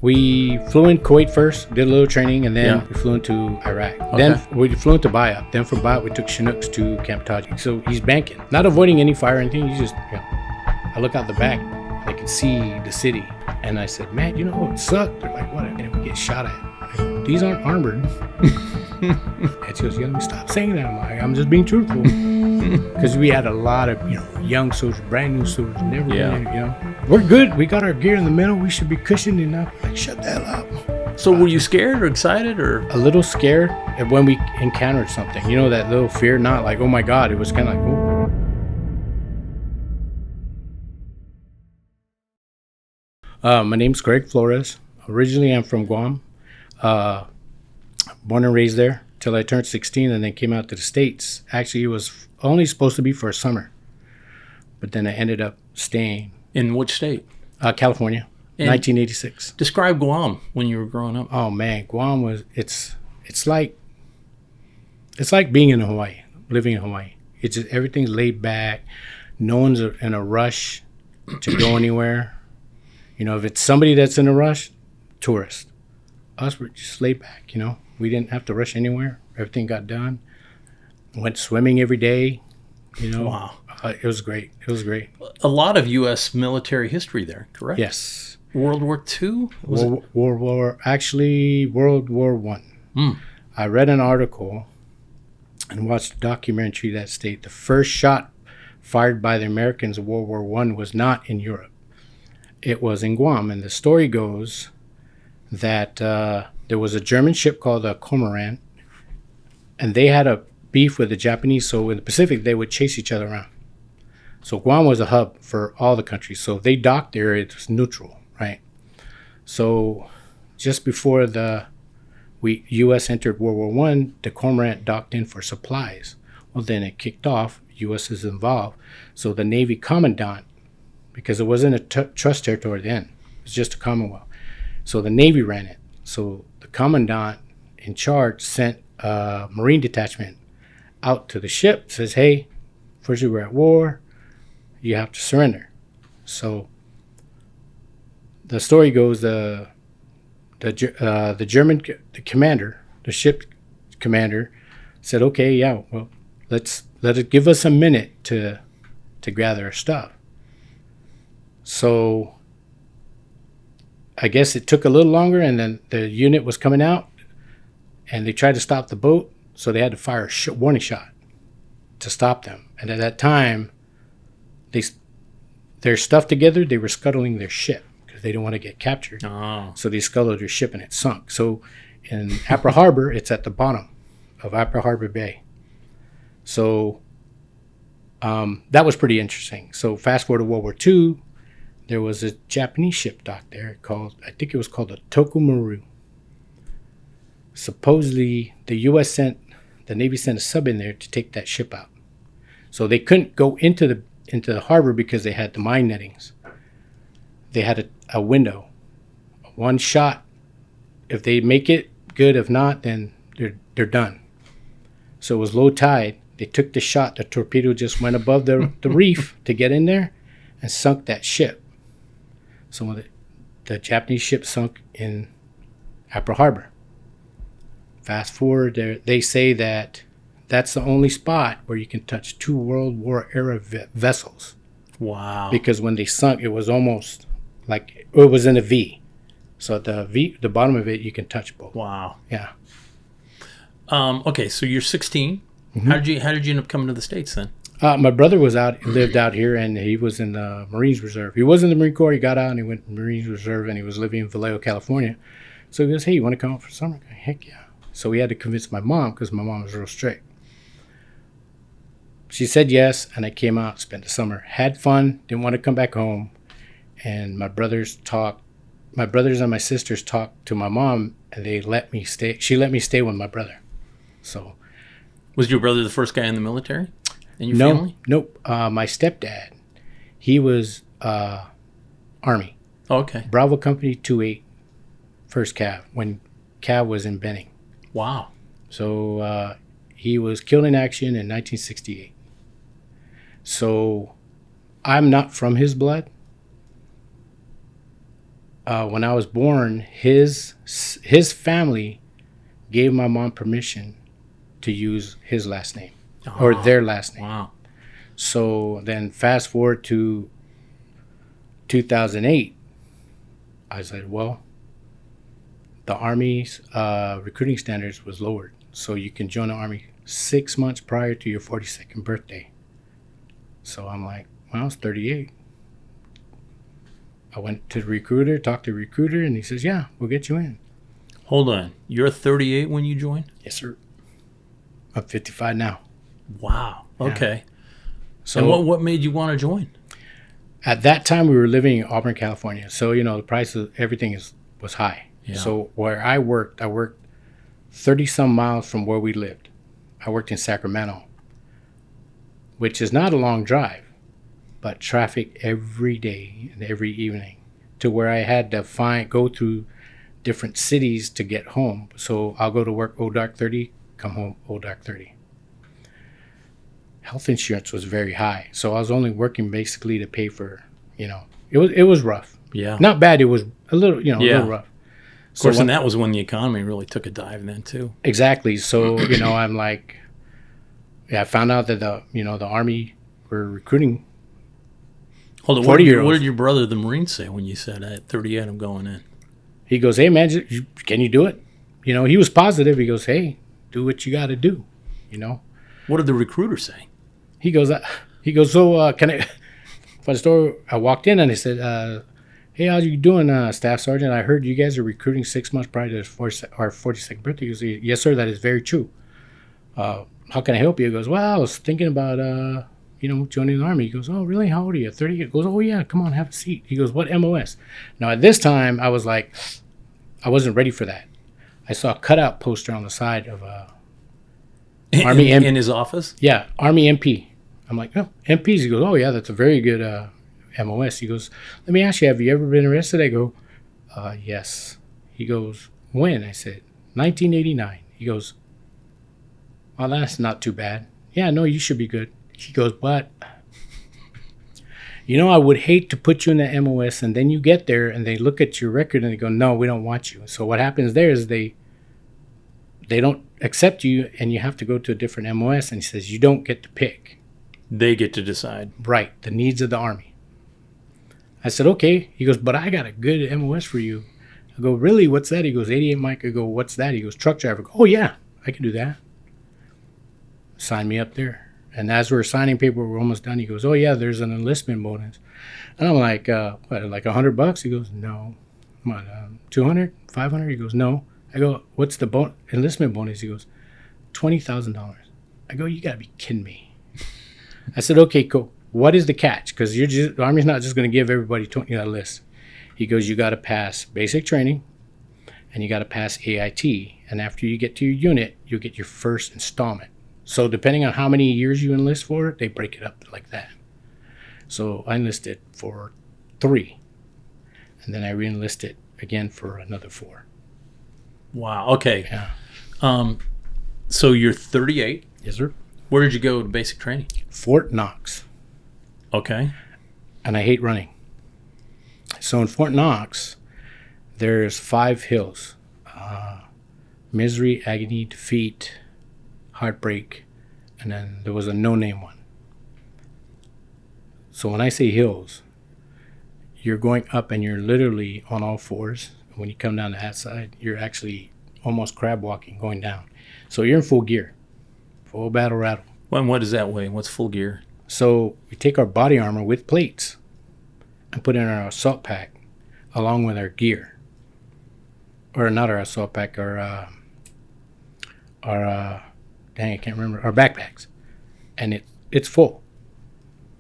We flew in Kuwait first, did a little training, and then we flew into Iraq. Okay. Then we flew into Bayat. Then from Bayat, we took Chinooks to Camp Taji. So he's banking, not avoiding any fire or anything. He's just, I look out the back, I can see the city. And I said, man, it sucked. They're like, what? And we get shot at. Go, these aren't armored. And she goes, let me stop saying that. I'm just being truthful. Because we had a lot of, young soldiers, brand new soldiers, never been there, We're good. We got our gear in the middle. We should be cushioned enough. Like, shut the hell up. So were you scared or excited or? A little scared when we encountered something. That little fear, not like, oh my God. It was kind of like, oh. My name's Greg Flores. Originally, I'm from Guam. Born and raised there till I turned 16 and then came out to the States. Actually, it was only supposed to be for a summer. But then I ended up staying. In which state? California, and 1986. Describe Guam when you were growing up. Oh man, Guam was it's like being in Hawaii, living in Hawaii. It's just everything's laid back. No one's in a rush to go anywhere. If it's somebody that's in a rush, tourist. Us, we're just laid back. We didn't have to rush anywhere. Everything got done. Went swimming every day. Wow. It was great. It was great. A lot of U.S. military history there, correct? Yes. World War II? World War I. I read an article and watched a documentary that stated the first shot fired by the Americans in World War I was not in Europe. It was in Guam. And the story goes that there was a German ship called the Cormorant, and they had a beef with the Japanese. So in the Pacific, they would chase each other around. So Guam was a hub for all the countries. So they docked there. It was neutral, right? So just before the U.S. entered World War I, the Cormorant docked in for supplies. Well, then it kicked off. U.S. is involved. So the Navy commandant, because it wasn't a trust territory then, it was just a Commonwealth. So the Navy ran it. So the commandant in charge sent a Marine detachment out to the ship, says, hey, first we're at war, you have to surrender. So the story goes, the German, the commander, the ship commander said, okay, well, let it give us a minute to gather our stuff. So I guess it took a little longer, and then the unit was coming out, and they tried to stop the boat, so they had to fire a warning shot to stop them. And at that time, their stuff together, they were scuttling their ship because they didn't want to get captured. Oh. So they scuttled their ship, and it sunk. So in Apra Harbor, it's at the bottom of Apra Harbor Bay. So that was pretty interesting. So fast forward to World War II, there was a Japanese ship docked there I think it was called the Tokumaru. Supposedly, the Navy sent a sub in there to take that ship out. So they couldn't go into the harbor because they had the mine nettings. They had a window, one shot. If they make it, good. If not, then they're done. So it was low tide. They took the shot. The torpedo just went above the reef to get in there and sunk that ship. So the Japanese ship sunk in Apra Harbor. Fast forward, they say that's the only spot where you can touch two World War era vessels. Wow. Because when they sunk, it was almost like it was in a V. So the bottom of it, you can touch both. Wow. Yeah. Okay, so you're 16. Mm-hmm. How did you end up coming to the States then? My brother lived out here, and he was in the Marines Reserve. He was in the Marine Corps. He got out and he went to Marines Reserve, and he was living in Vallejo, California. So he goes, hey, you want to come out for summer? I go, heck yeah. So we had to convince my mom because my mom was real strict. She said yes, and I came out, spent the summer, had fun, didn't want to come back home. And my brothers and my sisters talked to my mom, and they let me stay. She let me stay with my brother. So, was your brother the first guy in the military in your family? Nope. My stepdad, he was Army. Oh, okay. Bravo Company 28, First Cav, when Cav was in Benning. Wow. So he was killed in action in 1968. So I'm not from his blood. when I was born, his family gave my mom permission to use his last name or their last name. Wow. So then fast forward to 2008, I said, well, the Army's recruiting standards was lowered. So you can join the Army 6 months prior to your 42nd birthday. So I'm like, well, I was 38. I went to the recruiter, talked to the recruiter, and he says, yeah, we'll get you in. Hold on. You're 38 when you joined? Yes, sir. I'm 55 now. Wow. Okay. Yeah. So and what made you want to join? At that time, we were living in Auburn, California. So, the price of everything was high. Yeah. So where I worked 30-some miles from where we lived. I worked in Sacramento, which is not a long drive, but traffic every day and every evening to where I had to go through different cities to get home. So I'll go to work dark 30, come home dark 30. Health insurance was very high, so I was only working basically to pay for, it was rough. Yeah. Not bad. It was a little, a little rough. Of course, and that was when the economy really took a dive then too. Exactly. So, I'm like, I found out that the Army were recruiting. Hold on, 40-year-olds. What did your brother, the Marine, say when you said, at 38, I'm going in? He goes, hey, man, can you do it? He was positive. He goes, hey, do what you got to do, What did the recruiter say? He goes, so can I, for the story, I walked in and he said, hey, how you doing, Staff Sergeant? I heard you guys are recruiting 6 months prior to our 42nd birthday. He goes, yes, sir, that is very true. How can I help you? He goes, well, I was thinking about, joining the Army. He goes, oh, really? How old are you? 30? He goes, oh, yeah, come on, have a seat. He goes, what MOS? Now, at this time, I was like, I wasn't ready for that. I saw a cutout poster on the side of Army MP. In his office? Yeah, Army MP. I'm like, oh, MPs. He goes, oh, yeah, that's a very good MOS. He goes, let me ask you, have you ever been arrested? I go, yes. He goes, when? I said, 1989. He goes, well, that's not too bad. Yeah, no, you should be good. He goes, but, I would hate to put you in the MOS and then you get there and they look at your record and they go, no, we don't want you. So what happens there is they don't accept you and you have to go to a different MOS. And he says, you don't get to pick. They get to decide. Right, the needs of the Army. I said, okay. He goes, but I got a good MOS for you. I go, really? What's that? He goes, 88 Mike. I go, what's that? He goes, truck driver. I go, oh, yeah, I can do that. Sign me up there. And as we're signing paper, we're almost done. He goes, oh, yeah, there's an enlistment bonus. And I'm like, what, like $100? He goes, no. Come on, 200, 500? He goes, no. I go, what's the enlistment bonus? He goes, $20,000. I go, you got to be kidding me. I said, okay, cool. What is the catch? Because the Army's not just going to give everybody a list. He goes, you got to pass basic training, and you got to pass AIT. And after you get to your unit, you'll get your first installment. So depending on how many years you enlist for, they break it up like that. So I enlisted for 3. And then I re-enlisted again for another 4. Wow. Okay. Yeah. So you're 38. Yes, sir. Where did you go to basic training? Fort Knox. Okay. And I hate running. So in Fort Knox, there's 5 hills. Misery, agony, defeat, heartbreak, and then there was a no-name one. So when I say hills, you're going up and you're literally on all fours. When you come down to that side, you're actually almost crab walking going down. So you're in full gear, full battle rattle. When what is that way? What's full gear? So we take our body armor with plates and put it in our assault pack along with our gear. Or not our assault pack, our dang, I can't remember, our backpacks. And it's full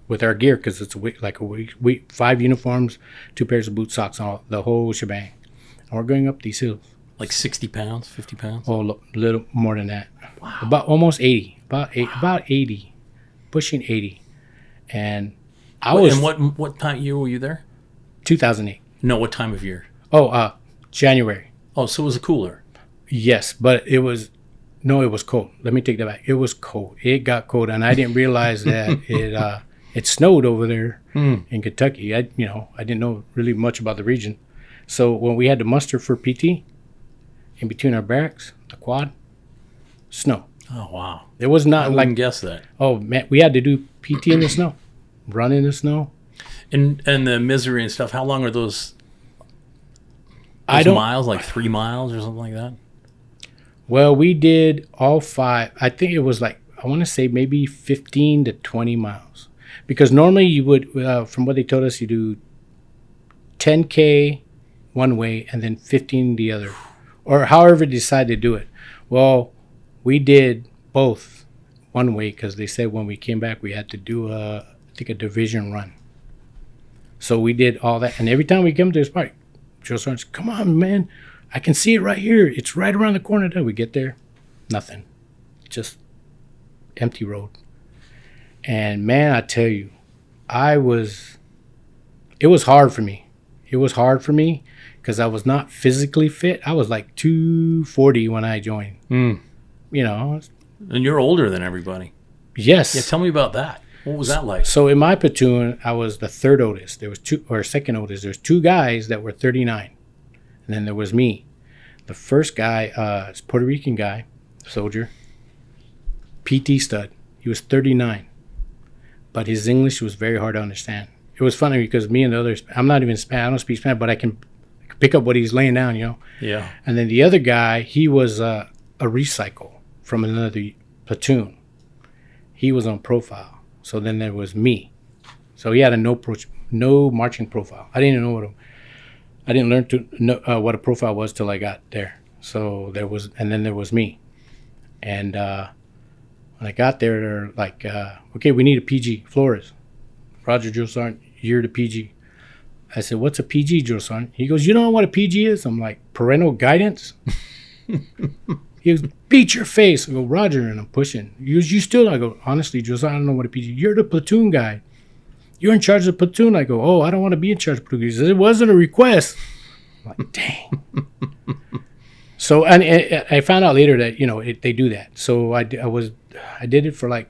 with our gear because it's like a week, 5 uniforms, 2 pairs of boot socks, all the whole shebang. And we're going up these hills. Like 60 pounds, 50 pounds? Oh, a little more than that. Wow. About almost 80. About 80. Pushing 80. And I was... And what time year were you there? 2008. No, what time of year? Oh, January. Oh, so it was a cooler. Yes, but it was cold. Let me take that back. It was cold. It got cold, and I didn't realize that it snowed over there in Kentucky. I didn't know really much about the region. So when we had to muster for PT, in between our barracks, the quad, snow. Oh, wow. It was I not wouldn't like, guess that. oh man, we had to do PT in the snow, run in the snow. And the misery and stuff, how long are those I don't. miles? Like 3 miles or something like that? Well, we did all 5. I think it was like, I want to say maybe 15 to 20 miles. Because normally you would, from what they told us, you do 10K one way and then 15 the other. Or however they decide to do it. Well, we did both one way because they said when we came back we had to do, I think, a division run. So we did all that. And every time we come to this part, Joe Sergeant's, come on, man. I can see it right here. It's right around the corner. Then we get there, nothing. Just empty road. And man, I tell you, it was hard for me. It was hard for me because I was not physically fit. I was like 240 when I joined. You know. And you're older than everybody. Yes. Yeah, tell me about that. What was that like? So in my platoon, I was the third oldest. There was second oldest. There's 2 guys that were 39. And then there was me. The first guy is a Puerto Rican guy, soldier, PT stud. He was 39. But his English was very hard to understand. It was funny because me and the others, I'm not even Spanish. I don't speak Spanish, but I can pick up what he's laying down, you know. Yeah. And then the other guy, he was a recycle from another platoon. He was on profile. So then there was me. So he had a no marching profile. I didn't even learn to know what a profile was till I got there. So then there was me. And when I got there, they're like, okay, we need a PG, Flores. Roger, Drill Sergeant, you're the PG. I said, what's a PG, Drill Sergeant? He goes, you don't know what a PG is? I'm like, parental guidance? He goes, beat your face. I go, Roger, and I'm pushing. He goes, you still? I go, honestly, Drill Sergeant, I don't know what a PG is. You're the platoon guy. You're in charge of the platoon. I go, oh, I don't want to be in charge of the platoon. He says, it wasn't a request. I'm like, dang. So, and I found out later that, you know, they do that. So I did it for like,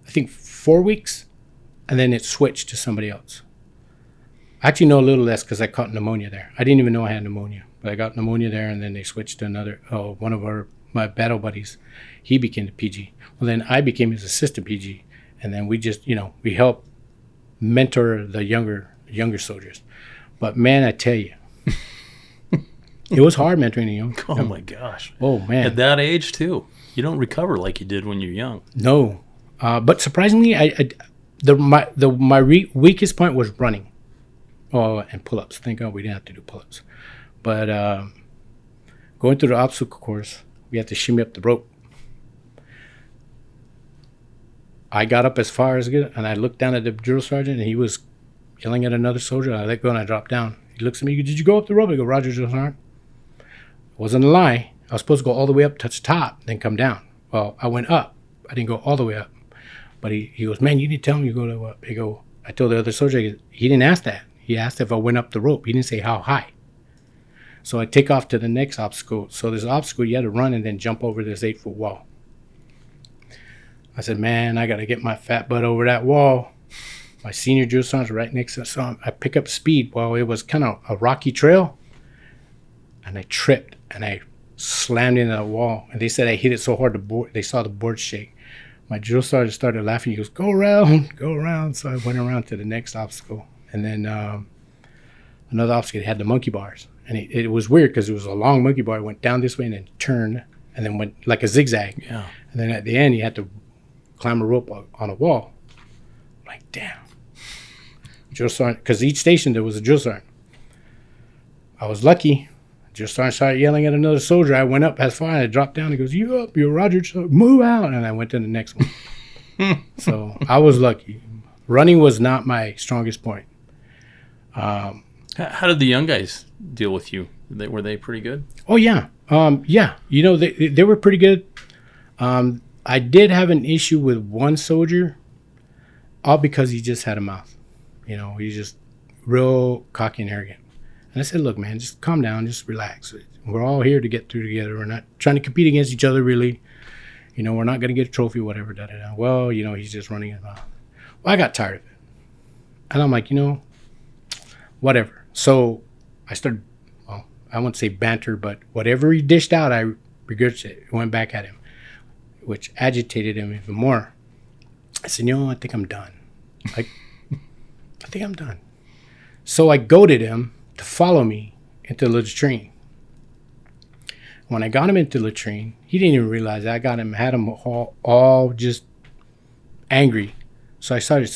I think 4 weeks, and then it switched to somebody else. I actually know a little less because I caught pneumonia there. I didn't even know I had pneumonia, but I got pneumonia there, and then they switched to another, one of my battle buddies. He became the PG. Well, then I became his assistant PG, and then we just, you know, we helped mentor the younger soldiers. But man, I tell you, it was hard mentoring the young. Oh my gosh. Oh man. At that age too. You don't recover like you did when you're young. No. But surprisingly, my weakest point was running. Oh, and pull-ups. Thank God we didn't have to do pull-ups. But going through the obstacle course, we had to shimmy up the rope. I got up as far as good, and I looked down at the drill sergeant, and he was yelling at another soldier. I let go, and I dropped down. He looks at me. Did you go up the rope? I go, Roger, drill sergeant. It wasn't a lie. I was supposed to go all the way up, touch the top, then come down. Well, I went up. I didn't go all the way up. But he goes, man, you didn't tell me you go to up. I told the other soldier, he didn't ask that. He asked if I went up the rope. He didn't say how high. So I take off to the next obstacle. So there's an obstacle, you had to run and then jump over this 8-foot wall. I said, man, I got to get my fat butt over that wall. My senior drill sergeant's right next to us. So I pick up speed. Well, it was kind of a rocky trail. And I tripped and I slammed into the wall. And they said I hit it so hard, they saw the board shake. My drill sergeant started laughing. He goes, go around, go around. So I went around to the next obstacle. And then another obstacle had the monkey bars. And it was weird because it was a long monkey bar. It went down this way and then turned and then went like a zigzag. Yeah. And then at the end, you had to climb a rope on a wall. I'm like, damn. Drill sergeant, because each station there was a drill sergeant. I was lucky. Drill sergeant started yelling at another soldier. I went up as far and I dropped down. He goes, you up, you're Roger, move out. And I went to the next one. So I was lucky. Running was not my strongest point. How did the young guys deal with you? Were they pretty good? Oh, yeah. Yeah. You know, they were pretty good. I did have an issue with one soldier, all because he just had a mouth. You know, he's just real cocky and arrogant. And I said, look, man, just calm down, just relax. We're all here to get through together. We're not trying to compete against each other, really. You know, we're not going to get a trophy, whatever, da-da-da. Well, you know, he's just running his mouth. Well, I got tired of it. And I'm like, you know, whatever. So I started, well, I won't say banter, but whatever he dished out, I regurgitated, went back at him, which agitated him even more. I said, I think I'm done. I think I'm done. So I goaded him to follow me into the latrine. When I got him into the latrine, he didn't even realize I got him, had him all just angry. So I started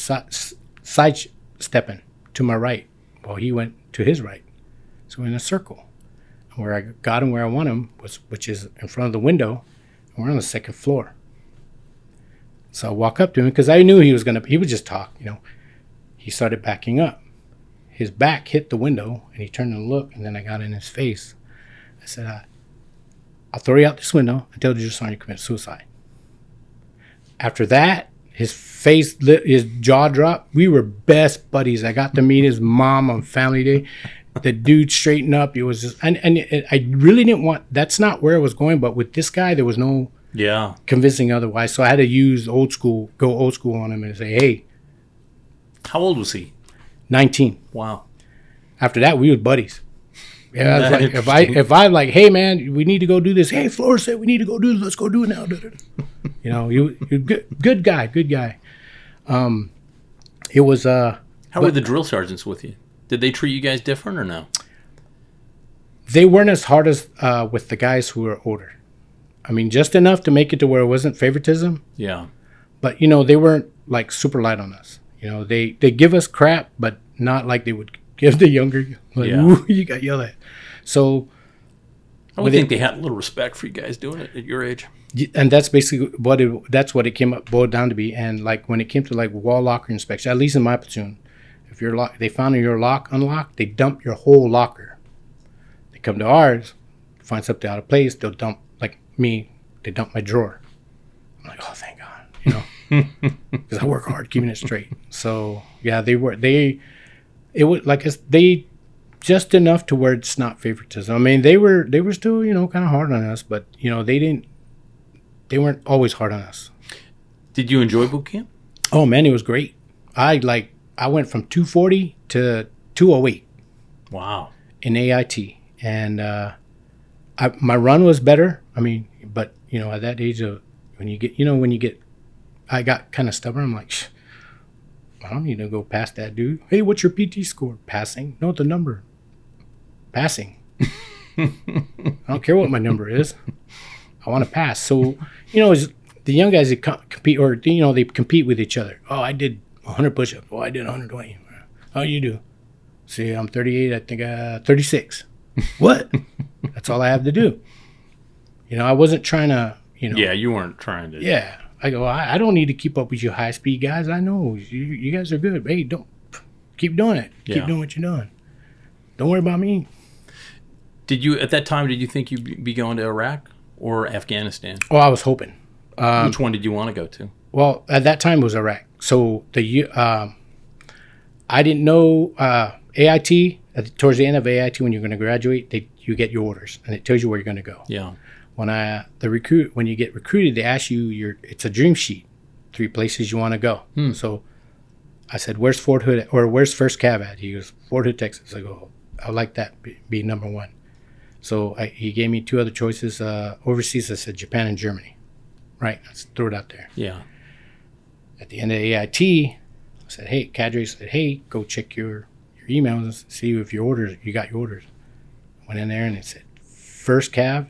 sidestepping to my right while he went to his right. So in a circle. And where I got him where I want him, which is in front of the window, and we're on the second floor. So I walk up to him because I knew he would just talk, He started backing up. His back hit the window, and he turned and looked, and then I got in his face. I said, I'll throw you out this window until you just commit suicide. After that, his face lit, his jaw dropped. We were best buddies. I got to meet his mom on family day. The dude straightened up. It was just, and I really didn't want, that's not where I was going, but with this guy, there was no convincing otherwise. So I had to go old school on him and say, hey. How old was he? 19. Wow. After that, we were buddies. Yeah, like, if I like, hey man, we need to go do this. Hey, Flores said we need to go do this. Let's go do it now. You good guy. It was How were the drill sergeants with you? Did they treat you guys different or no? They weren't as hard as with the guys who were older. I mean, just enough to make it to where it wasn't favoritism. Yeah. But they weren't like super light on us. They give us crap, but not like they would give the younger, like, ooh, you got yelled at. So I would think they had a little respect for you guys doing it at your age. And that's basically what it boiled down to be. And like when it came to like wall locker inspection, at least in my platoon, if they found your lock unlocked, they dump your whole locker. They come to ours, find something out of place, they'll dump, like me, they dump my drawer. I'm like, oh, thank God, because I work hard keeping it straight. So yeah, it was like they just enough to where it's not favoritism. I mean, they were still kind of hard on us, but they weren't always hard on us. Did you enjoy boot camp? Oh man, it was great. I went from 240 to 208. Wow. In AIT, and my run was better. I mean, but at that age of I got kind of stubborn. I'm like, I don't need to go past that dude. Hey, what's your PT score? Passing? No, the number. Passing. I don't care what my number is. I want to pass. So, the young guys that compete, or they compete with each other. Oh, I did 100 push-ups. Oh, I did 120. How you do? See, I'm 38. I think 36. What? That's all I have to do. I wasn't trying to. Yeah, you weren't trying to. Yeah. I go, I don't need to keep up with you high-speed guys. I know. You guys are good. Hey, don't. Keep doing it. Keep doing what you're doing. Don't worry about me. At that time, did you think you'd be going to Iraq or Afghanistan? Oh, I was hoping. Which one did you want to go to? Well, at that time it was Iraq. So I didn't know AIT. Towards the end of AIT, when you're going to graduate, you get your orders, and it tells you where you're going to go. Yeah. When you get recruited, they ask you it's a dream sheet, 3 places you want to go. So I said, "Where's Fort Hood or where's First Cav at?" He goes, "Fort Hood, Texas." I go, "I like that be number 1." So he gave me 2 other choices. Overseas, I said Japan and Germany. Right, let's throw it out there. Yeah. At the end of AIT, I said, "Hey, cadre said, hey, go check your emails and see if you got your orders." Went in there and it said First Cavalry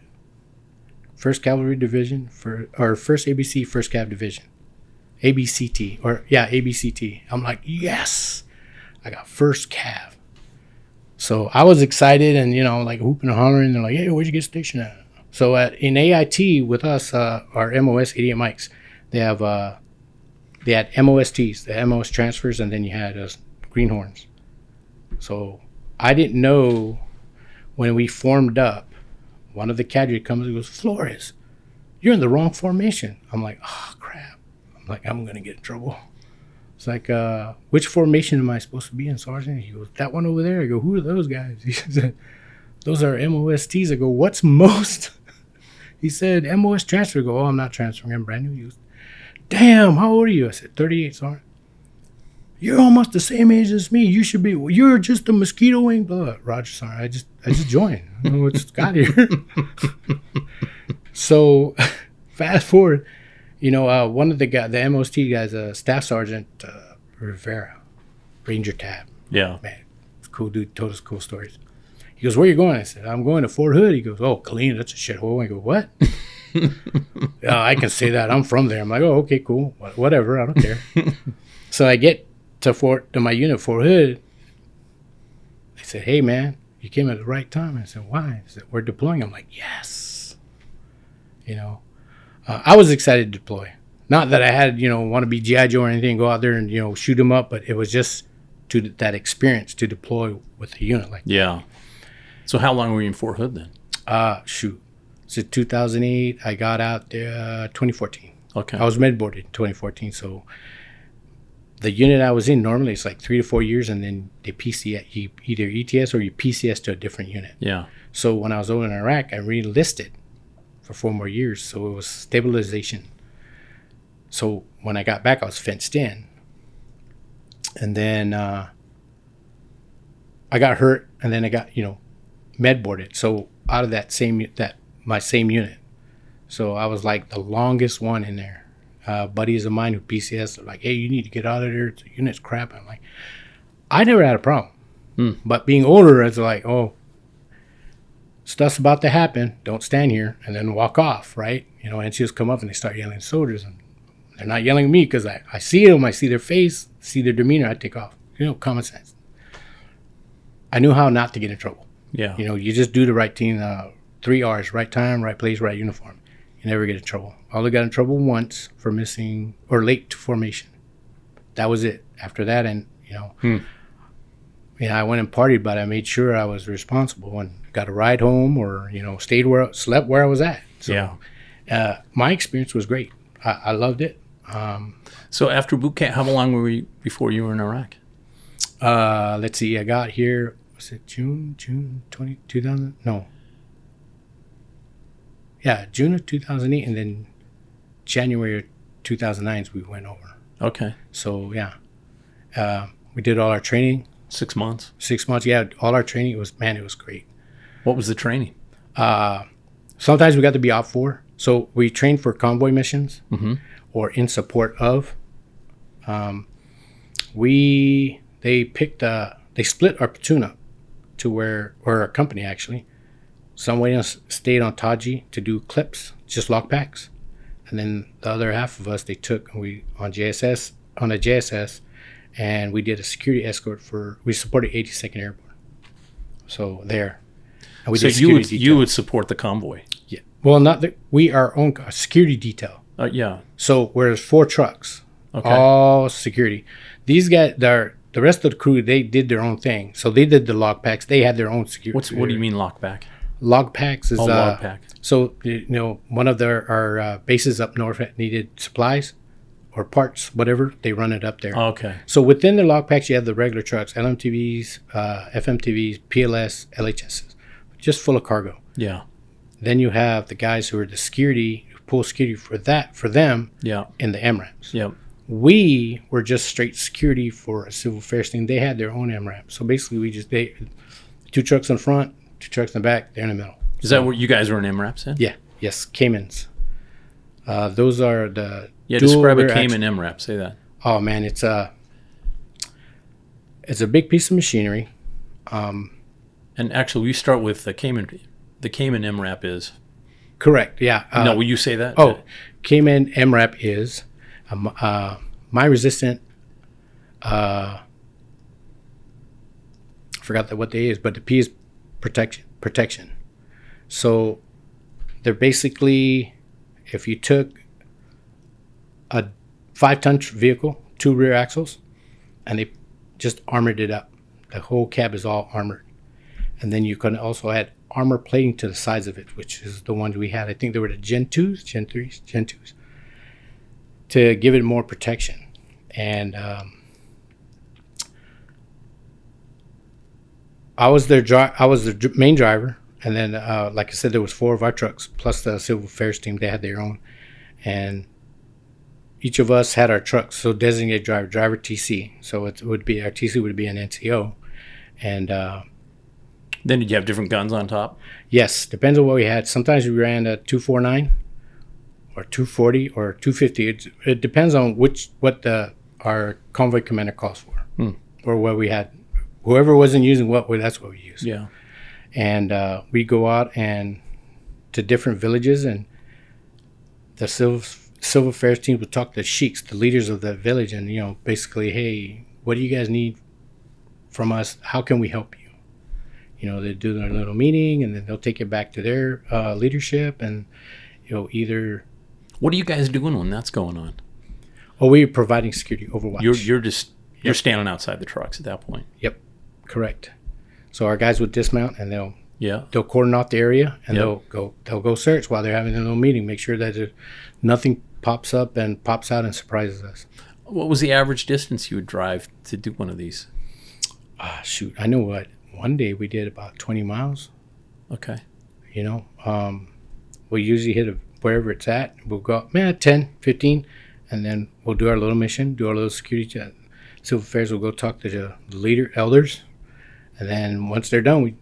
Division or First ABC First Cav Division, ABCT ABCT. I'm like, yes, I got First Cav. So I was excited and like hooping and hollering. They're like, hey, where'd you get stationed at? So in AIT with us, our MOS 88 mics, they had MOSTs, the MOS transfers, and then you had greenhorns. So I didn't know when we formed up. One of the cadre comes and goes, "Flores, you're in the wrong formation." I'm like, oh crap. I'm gonna get in trouble. It's like, which formation am I supposed to be in, Sergeant? He goes, "That one over there." I go, "Who are those guys?" He said, "Those are MOSTs." I go, "What's most?" He said, "MOS transfer." I go, "Oh, I'm not transferring. I'm brand new." He goes, "Damn, how old are you?" I said, 38, Sergeant. You're almost the same age as me. You're just a mosquito wing. Blah. Roger, sorry. I just joined. I don't know what's got here. So, fast forward, one of the MOST guys, Staff Sergeant Rivera, Ranger Tab. Yeah. Man, cool dude. Told us cool stories. He goes, "Where you going?" I said, "I'm going to Fort Hood." He goes, "Oh, Killeen, that's a shithole." I go, "What?" I can say that. I'm from there. I'm like, "Oh, okay, cool. Whatever. I don't care." So I get to my unit, Fort Hood. They said, "Hey, man, you came at the right time." I said, "Why?" They said, "We're deploying." I'm like, "Yes." I was excited to deploy. Not that I had, want to be G.I. Joe or anything, go out there and, shoot them up, but it was just that experience to deploy with a unit like that. Yeah. So how long were you in Fort Hood then? So 2008, I got out there 2014. Okay. I was med-boarded in 2014, so the unit I was in, normally it's like 3 to 4 years, and then they you either ETS or you PCS to a different unit. Yeah. So when I was over in Iraq, I re-enlisted for 4 more years, so it was stabilization. So when I got back, I was fenced in. And then I got hurt, and then I got, med-boarded. So out of my same unit. So I was like the longest one in there. Buddies of mine who PCS are like, "Hey, you need to get out of there. The unit's crap." I'm like, I never had a problem. But being older, it's like, oh, stuff's about to happen. Don't stand here, and then walk off, right? NCOs come up and they start yelling at soldiers, and they're not yelling at me because I see them, I see their face, see their demeanor, I take off. Common sense. I knew how not to get in trouble. Yeah. You just do the right thing, 3 R's, right time, right place, right uniform. You never get in trouble. I only got in trouble once for missing or late to formation. That was it. After that, and I went and partied, but I made sure I was responsible and got a ride home, or slept where I was at. So, yeah. My experience was great. I loved it. So after boot camp, how long were you before you were in Iraq? Let's see. I got here. Was it June 2000? No. Yeah, June of 2008, and then January of 2009 we went over. Okay. So yeah, we did all our training. 6 months. 6 months. Yeah, all our training. It was great. What was the training? Sometimes we got to be out for. So we trained for convoy missions, or in support of. They split our platoon up to or our company actually. Some way else stayed on Taji to do clips, just lock packs, and then the other half of us they took on a JSS, and we did a security escort we supported 82nd Airborne. So there. And we so did you would support the convoy. Yeah. Well, we our own security detail. Yeah. So whereas 4 trucks, okay, all security. These guys, the rest of the crew, they did their own thing. So they did the log packs. They had their own security. What do you mean lockback? Log packs is log pack. So one of our bases up north needed supplies or parts, whatever. They run it up there. Okay. So within the log packs, you have the regular trucks, LMTVs, FMTVs, PLS, LHSs, just full of cargo. Yeah. Then you have the guys who are the security, who pull security for them. Yeah. In the MRAPs. Yep. We were just straight security for a civil affairs thing. They had their own MRAP. So basically, 2 trucks in front, 2 trucks in the back, they're in the middle. Is that what you guys were in MRAPs in? Yeah. Yes. Caymans. Those are the. Yeah. Describe a Cayman MRAP. Say that. Oh man, it's a big piece of machinery. And actually, we start with the Cayman. The Cayman MRAP is. Correct. Yeah. No, will you say that? Oh, Cayman MRAP is my resistant. Forgot what they is, but the P is protection. So they're basically, if you took a 5-ton vehicle, 2 rear axles, and they just armored it up. The whole cab is all armored. And then you can also add armor plating to the sides of it, which is the ones we had. I think they were the Gen 2s, Gen 3s, Gen 2s, to give it more protection. And I was the main driver. And then, like I said, there was 4 of our trucks, plus the civil affairs team. They had their own. And each of us had our trucks. So designated driver TC. So it would be our TC would be an NCO, and Then did you have different guns on top? yes, depends on what we had. Sometimes we ran a 249 or 240 or 250. It depends on what our convoy commander calls for, or what we had. Whoever wasn't using that's what we used. Yeah. And we go out and to different villages, and the civil affairs team would talk to the sheiks, the leaders of the village, and basically, hey, what do you guys need from us? How can we help you? They do their little meeting, and then they'll take it back to their leadership, and either. What are you guys doing when that's going on? Oh, we're providing security, overwatch. You're standing outside the trucks at that point. Yep, correct. So our guys would dismount, and they'll cordon off the area, and they'll go search while they're having a little meeting, make sure that nothing pops up and pops out and surprises us. What was the average distance you would drive to do one of these? Shoot, I know what. One day we did about 20 miles. Okay. We usually hit wherever it's at. We'll go up, 10, 15, and then we'll do our little mission, do our little security chat. Civil affairs will go talk to the elders, and then once they're done, we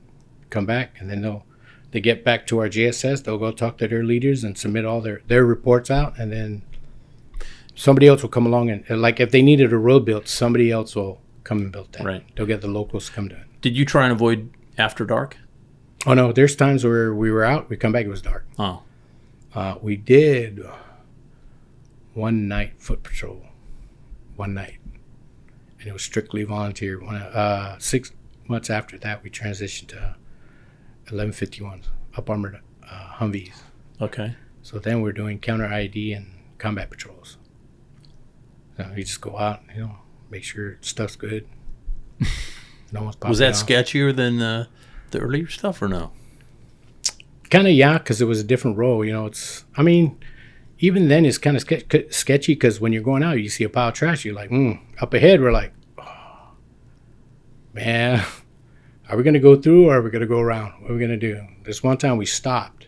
come back, and then they get back to our JSS. They'll go talk to their leaders and submit all their reports out, and then somebody else will come along and, like, if they needed a road built, somebody else will come and build that. Right. They'll get the locals to come to it. Did you try and avoid after dark? Oh no, there's times where we were out, we come back, it was dark. Oh. We did one night foot patrol, and it was strictly volunteer. 6 months after that, we transitioned to 1151s, up armored Humvees. Okay. So then we're doing counter ID and combat patrols. So we just go out, make sure stuff's good. No one's popping Was that off. sketchier than the earlier stuff, or no? Kind of, yeah, because it was a different role. Even then it's kind of sketchy, because when you're going out, you see a pile of trash, you're like, up ahead, we're like, oh, man, are we going to go through, or are we going to go around? What are we going to do? This one time we stopped.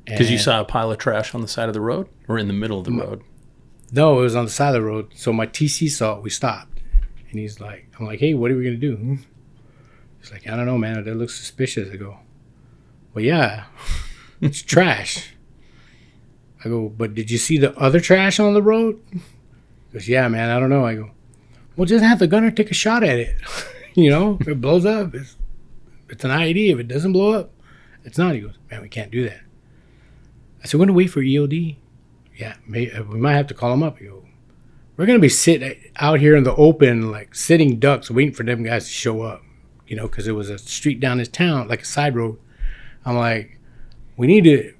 Because you saw a pile of trash on the side of the road, or in the middle of the road? No, it was on the side of the road. So my TC saw it, we stopped. And I'm like, hey, what are we going to do? He's like, I don't know, man. That looks suspicious. I go, well, yeah, it's trash. I go, but did you see the other trash on the road? He goes, yeah, man, I don't know. I go, well, just have the gunner take a shot at it. If it blows up, it's an IED. If it doesn't blow up, it's not. He goes, man, we can't do that. I said, we're going to wait for EOD. Yeah, we might have to call him up. He goes, we're going to be sitting out here in the open, like sitting ducks, waiting for them guys to show up, because it was a street down this town, like a side road. I'm like, we need to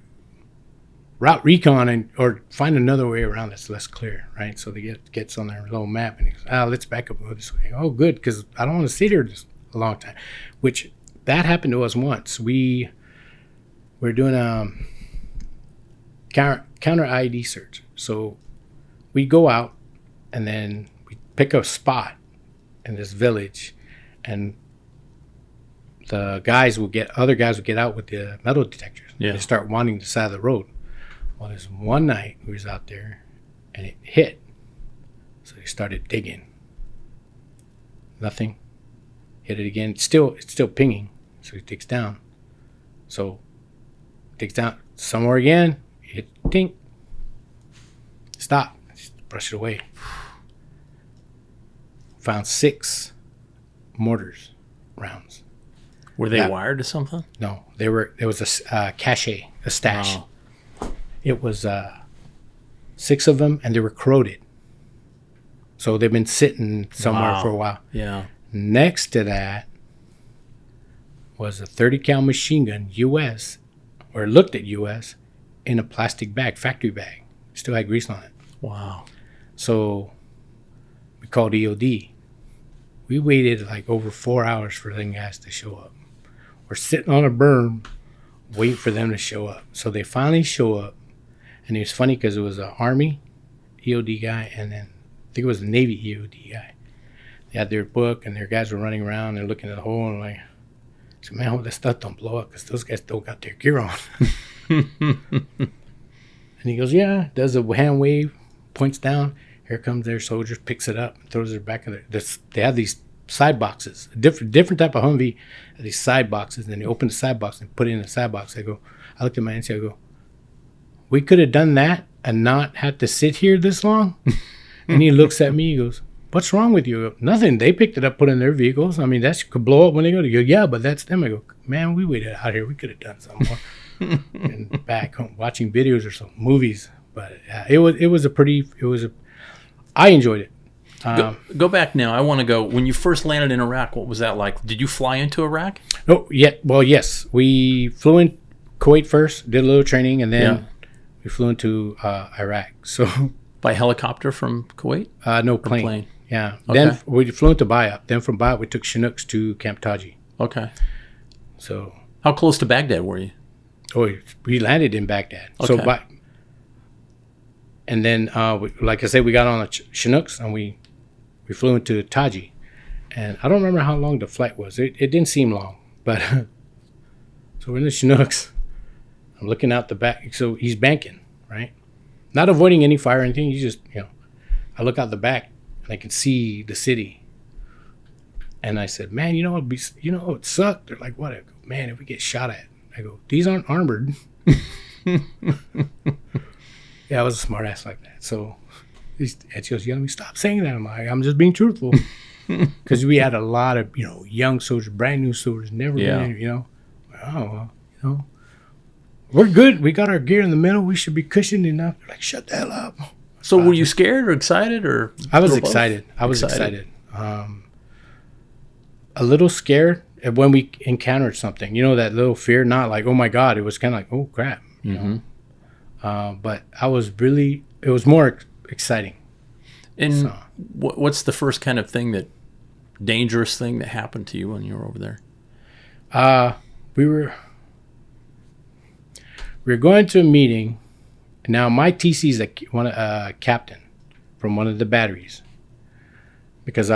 route recon or find another way around that's less clear, right? So they gets on their little map, and he goes, let's back up and go this way. Oh, good, because I don't want to sit here a long time, which that happened to us once. We're doing a counter ID search. So we go out, and then we pick a spot in this village, and the other guys will get out with the metal detectors. Yeah. They start wanting the side of the road. Well, there's one night we was out there, and it hit. So they started digging. Nothing. Hit it again. It's still pinging. So he digs down. So digs down somewhere again. Hit ding. Stop. Just brush it away. Found 6 mortars rounds. Were they wired to something? No, there was a cache, a stash. Oh. It was 6 of them, and they were corroded. So they've been sitting somewhere for a while. Yeah. Next to that was a 30 cal machine gun, U.S., or looked at U.S., in a plastic bag, factory bag. Still had grease on it. Wow. So we called EOD. We waited like over 4 hours for them guys to show up. We're sitting on a berm waiting for them to show up. So they finally show up. And it was funny because it was an Army EOD guy, and then I think it was a Navy EOD guy. They had their book, and their guys were running around. They're looking at the hole, and like, I said, man, I hope that stuff don't blow up, because those guys still got their gear on. And he goes, yeah, does a hand wave. points down. Here comes their soldiers, picks it up, and throws it back of they have these side boxes, different type of Humvee, these side boxes. And then they open the side box and put it in the side box. I looked at my NC, I go, we could have done that and not had to sit here this long. And he looks at me, he goes, what's wrong with you? I go, nothing. They picked it up, put it in their vehicles. I mean, that could blow up when they go. He goes, yeah, but that's them. I go, man, we waited out here. We could have done some more. And back home watching videos or some movies. But I enjoyed it. Go back now. I want to go. When you first landed in Iraq, what was that like? Did you fly into Iraq? Oh, yeah. Well, yes. We flew in Kuwait first, did a little training, and then we flew into Iraq. So by helicopter from Kuwait? No, plane. Yeah. Okay. Then we flew into Bayat. Then from Bayat, we took Chinooks to Camp Taji. Okay. So how close to Baghdad were you? Oh, we landed in Baghdad. Okay. So, and then, like I said, we got on a Chinooks and we flew into Taji. And I don't remember how long the flight was. It didn't seem long, but so we're in the Chinooks. I'm looking out the back. So he's banking, right? Not avoiding any fire or anything. He's just, I look out the back and I can see the city. And I said, man, it sucked. They're like, what? I go, man, if we get shot at. I go, these aren't armored. Yeah, I was a smart ass like that. So she goes, yelling at me, stop saying that. I'm like, I'm just being truthful. Because we had a lot of, young soldiers, brand new soldiers, never been, we're good. We got our gear in the middle. We should be cushioned enough. They're like, shut the hell up. So were you scared or excited or? I was excited. I was excited. A little scared when we encountered something. That little fear, not like, oh my God. It was kind of like, oh crap. But it was more exciting. And what's the first kind of dangerous thing that happened to you when you were over there? We were going to a meeting. Now my TC is a captain from one of the batteries, because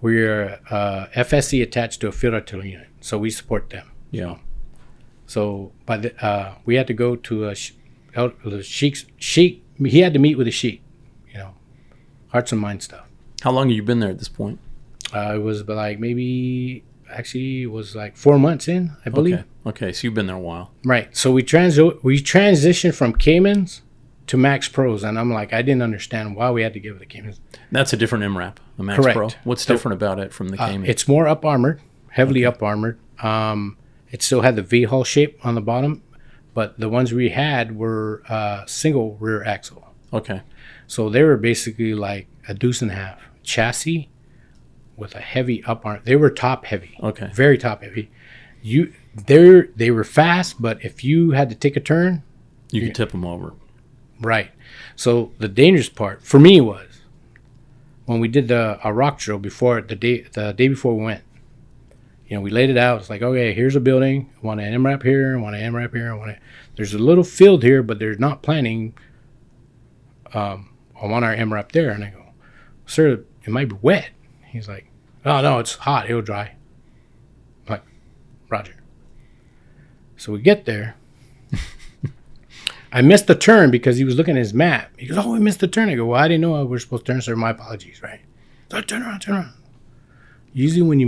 we're FSC attached to a field artillery unit, so we support them. Yeah. So we had to go to the sheik. He had to meet with a sheik, hearts and minds stuff. How long have you been there at this point? It was it was like 4 months in, I believe. Okay, so you've been there a while. Right. So we transitioned from Caymans to Max Pros, and I'm like, I didn't understand why we had to give it the Caymans. That's a different MRAP, a Max Correct. Pro. What's different about it from the Cayman? It's more up armored, heavily up armored. It still had the V-hull shape on the bottom, but the ones we had were single rear axle. Okay. So they were basically like a deuce and a half chassis with a heavy up arm. They were top heavy. Okay. Very top heavy. They were fast, but if you had to take a turn, you could tip them over. Right. So the dangerous part for me was when we did a rock drill the day before we went. We laid it out. It's like, okay, here's a building. I want an MRAP here. I want an MRAP here. There's a little field here, but there's not planning. I want our MRAP there. And I go, sir, it might be wet. He's like, oh, no, it's hot. It'll dry. I'm like, roger. So we get there. I missed the turn because he was looking at his map. He goes, oh, we missed the turn. I go, well, I didn't know we were supposed to turn, sir. My apologies, right? So turn around. Usually when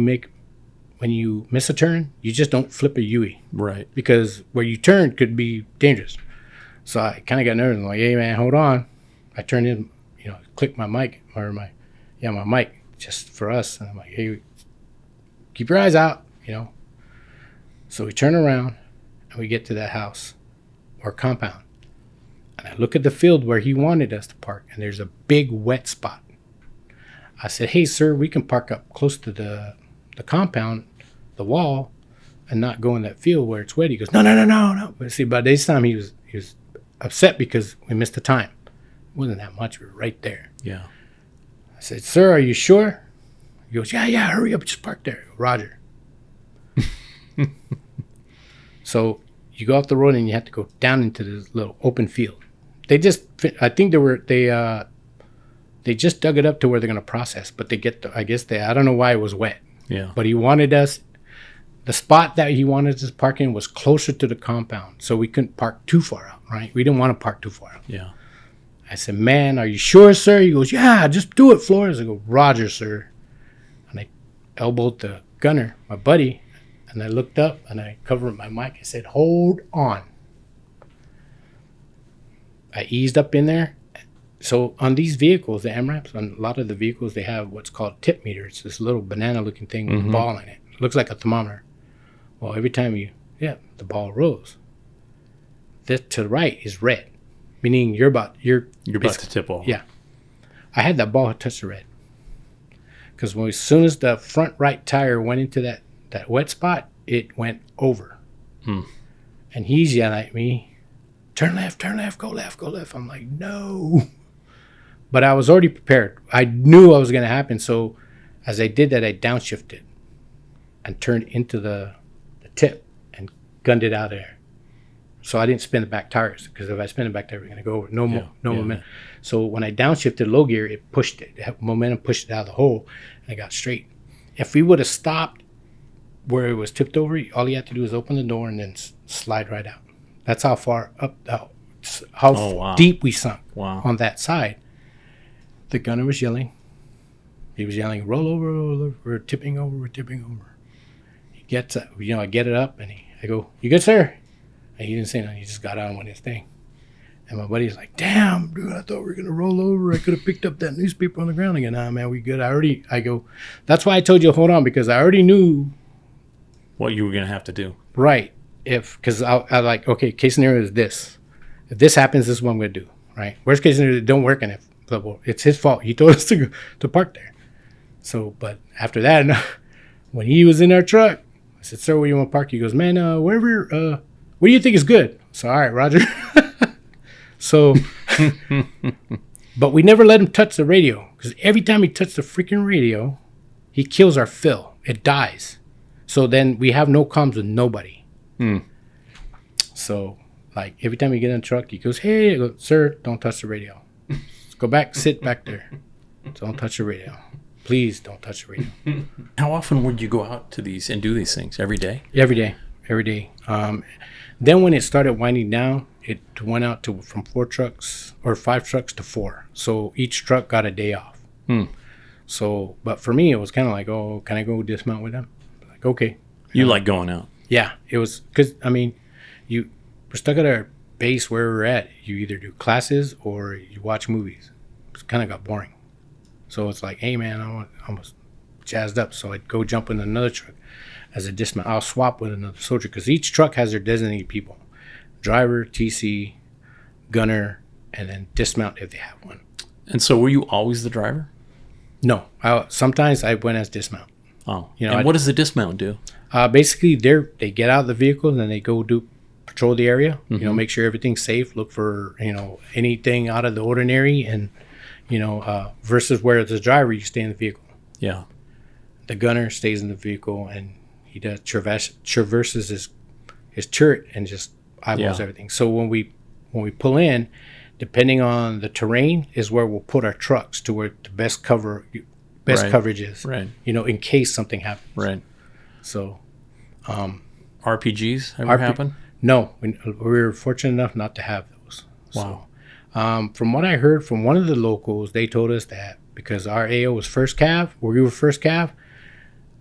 you miss a turn, you just don't flip a UE. Right. Because where you turn could be dangerous. So I kind of got nervous. I'm like, hey, man, hold on. I turned in, clicked my mic, my mic, just for us. And I'm like, hey, keep your eyes out, So we turn around and we get to that house or compound. And I look at the field where he wanted us to park, and there's a big wet spot. I said, hey, sir, we can park up close to the compound, the wall, and not go in that field where it's wet. He goes, no. But see, by this time he was upset because we missed the time. It wasn't that much. We were right there. Yeah. I said, sir, are you sure? He goes, yeah, hurry up, just park there. Roger. So you go off the road and you have to go down into this little open field. I think they just dug it up to where they're going to process, but I don't know why it was wet. Yeah. But he wanted us, the spot that he wanted us to park in was closer to the compound, so we couldn't park too far out, right? We didn't want to park too far out. Yeah. I said, man, are you sure, sir? He goes, yeah, just do it, Flores. I go, Roger, sir. And I elbowed the gunner, my buddy, and I looked up and I covered my mic. I said, hold on. I eased up in there. So on these vehicles, the MRAPs, on a lot of the vehicles, they have what's called tip meter. It's this little banana-looking thing with a ball in it. It looks like a thermometer. Well, every time the ball rose. This to the right is red, meaning you're about to tip over. Yeah. I had that ball touch the red. Because as soon as the front right tire went into that wet spot, it went over. And he's yelling at me, turn left, go left, go left. I'm like, no. But I was already prepared. I knew what was going to happen. So as I did that, I downshifted and turned into the tip and gunned it out of there. So I didn't spin the back tires, because if I spin the back tire, we're going to go over. No momentum. So when I downshifted low gear, it pushed it. Momentum pushed it out of the hole, and I got straight. If we would have stopped where it was tipped over, all you had to do is open the door and then slide right out. That's how far up, how deep we sunk on that side. The gunner was yelling. He was yelling, roll over, we're tipping over. He gets up, I get it up, and I go, you good, sir? And he didn't say nothing. He just got on with his thing. And my buddy's like, damn, dude, I thought we were going to roll over. I could have picked up that newspaper on the ground. I go, nah, man, we good. I go, that's why I told you, hold on, because I already knew what you were going to have to do. Right. Because I like, okay, case scenario is this. If this happens, this is what I'm going to do, right? Worst case scenario, it don't work, and it's his fault. He told us to park there. So, but after that, when he was in our truck, I said, sir, where you want to park? He goes, man, wherever, what do you think is good? So, all right, Roger. So, but we never let him touch the radio, because every time he touched the freaking radio, he kills our fill. It dies. So then we have no comms with nobody. So, like, every time we get in the truck, he goes, hey, I go, sir, don't touch the radio. Go back, sit back there. Don't touch the radio. Please don't touch the radio. How often would you go out to these and do these things? Every day? Every day. Then when it started winding down, it went out to from 5 trucks to 4. So each truck got a day off. So, but for me, it was kind of like, oh, can I go dismount with them? Like, okay. You like going out? Yeah, it was, because, I mean, we're stuck at our base where we're at. You either do classes or you watch movies. It kind of got boring. So it's like, hey, man, I'm almost jazzed up. So I'd go jump in another truck as a dismount. I'll swap with another soldier, because each truck has their designated people. Driver, TC, gunner, and then dismount if they have one. And so were you always the driver? No. Sometimes I went as dismount. Oh. And what does the dismount do? Basically, they get out of the vehicle and then they go patrol the area. Make sure everything's safe. Look for anything out of the ordinary, and versus where as a driver you stay in the vehicle. Yeah. The gunner stays in the vehicle and he does traverses his turret and just eyeballs everything. So when we pull in, depending on the terrain, is where we'll put our trucks to where the best coverage is. Right. In case something happens. Right. So, RPGs ever happen? No, we were fortunate enough not to have those. Wow. So, from what I heard from one of the locals, they told us that because our AO was First Cav, where we were First Cav,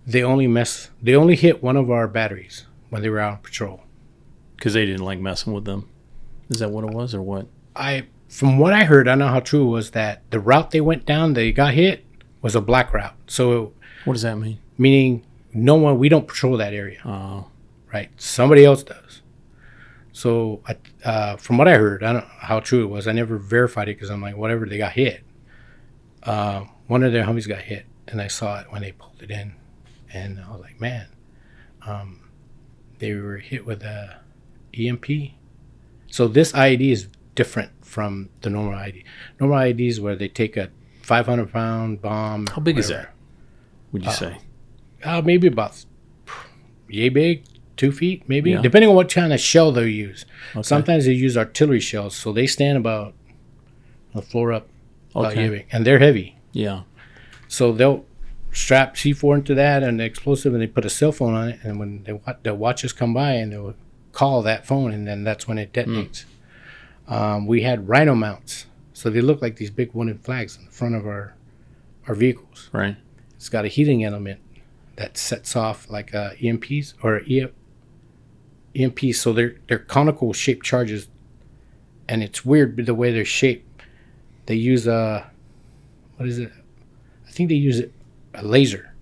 they only hit one of our batteries when they were out on patrol. Because they didn't like messing with them. Is that what it was, or what? From what I heard, I don't know how true it was, that the route they went down, they got hit, was a black route. So what does that mean? Meaning we don't patrol that area. Oh. Right. Somebody else does. So from what I heard, I don't know how true it was. I never verified it, because I'm like, whatever, they got hit. One of their Humvees got hit, and I saw it when they pulled it in. And I was like, man, they were hit with a EMP. So this IED is different from the normal IED. Normal IED is where they take a 500-pound bomb. How big is that, would you say? Maybe about yay big, 2 feet, maybe, Yeah. depending on what kind of shell they use. Okay. Sometimes they use artillery shells, so they stand about the floor up, about Okay. yay big, and they're heavy. Yeah. So they'll strap C4 into that and the explosive, and they put a cell phone on it, and when they'll watch us come by, and they'll call that phone, and then that's when it detonates. We had rhino mounts. So they look like these big wooden flags in the front of our vehicles. Right. It's got a heating element that sets off like EMPs or EMPs. So they're conical shaped charges, and it's weird the way they're shaped. They use what is it? I think they use a laser.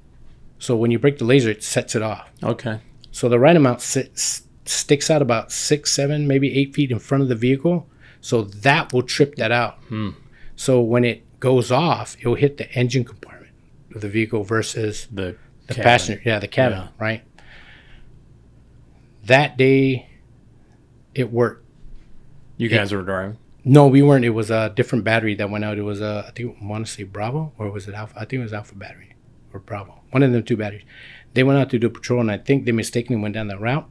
So when you break the laser, it sets it off. Okay. So the right amount sticks out about 6, 7, maybe 8 feet in front of the vehicle. So that will trip that out. So when it goes off, it will hit the engine compartment of the vehicle versus the passenger. Yeah, the cabin, right? That day, it worked. You guys were driving? No, we weren't. It was a different battery that went out. It was, I think I want to say Bravo, or was it Alpha? I think it was Alpha battery or Bravo. One of them two batteries. They went out to do patrol, and I think they mistakenly went down that route.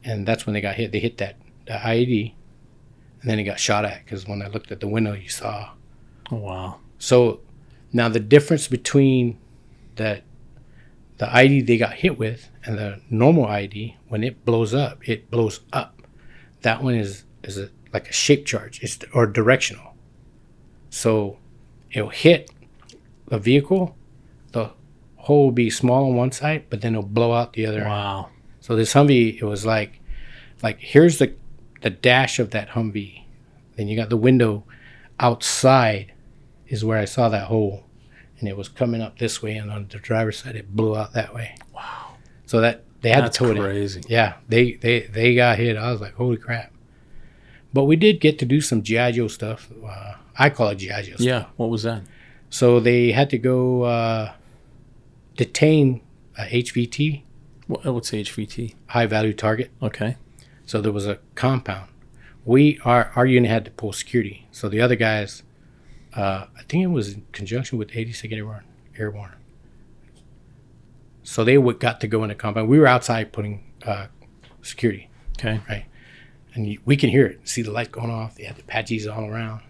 And that's when they got hit. They hit the IED, and then he got shot at, because when I looked at the window, you saw. Oh, wow. So now the difference between the IED they got hit with and the normal IED, when it blows up, it blows up. That one is like a shape charge, or directional. So it'll hit the vehicle, the hole will be small on one side, but then it'll blow out the other. Wow. So this Humvee, it was like here's the dash of that Humvee. Then you got the window outside is where I saw that hole. And it was coming up this way, and on the driver's side, it blew out that way. Wow. So that they had That's to tow it in. crazy. Yeah, they got hit. I was like, holy crap. But we did get to do some G.I. Joe stuff. I call it G.I. Joe stuff. Yeah, what was that? So they had to go detain HVT. What's HVT? High value target. Okay. So there was a compound. Our unit had to pull security. So the other guys, I think it was in conjunction with 82nd Airborne. So they got to go in the compound. We were outside putting security. Okay. Right. And we can hear it, see the light going off. They had the Apaches all around,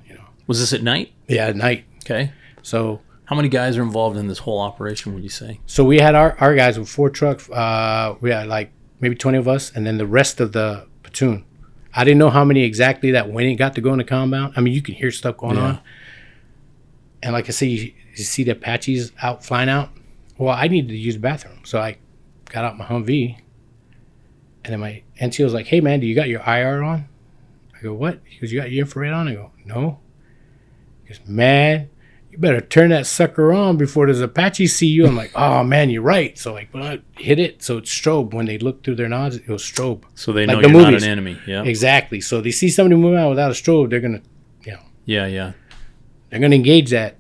Was this at night? Yeah, at night. Okay. So how many guys are involved in this whole operation, would you say? So we had our guys with 4 trucks. We had like maybe 20 of us, and then the rest of the platoon. I didn't know how many exactly that when it got to go in the compound. I mean, you can hear stuff going on. And like I say, you see the Apaches flying out. Well, I needed to use the bathroom. So I got out my Humvee. And then my NCO was like, hey, man, do you got your IR on? I go, what? He goes, you got your infrared on? I go, no. He goes, man, you better turn that sucker on before there's Apaches see you. I'm like, oh, man, you're right. So like, when I hit it, so it's strobe. When they look through their nods, it was strobe. So they like know the you're movies. not an enemy. Yeah. Exactly. So they see somebody moving out without a strobe, they're going to, Yeah. they're going to engage that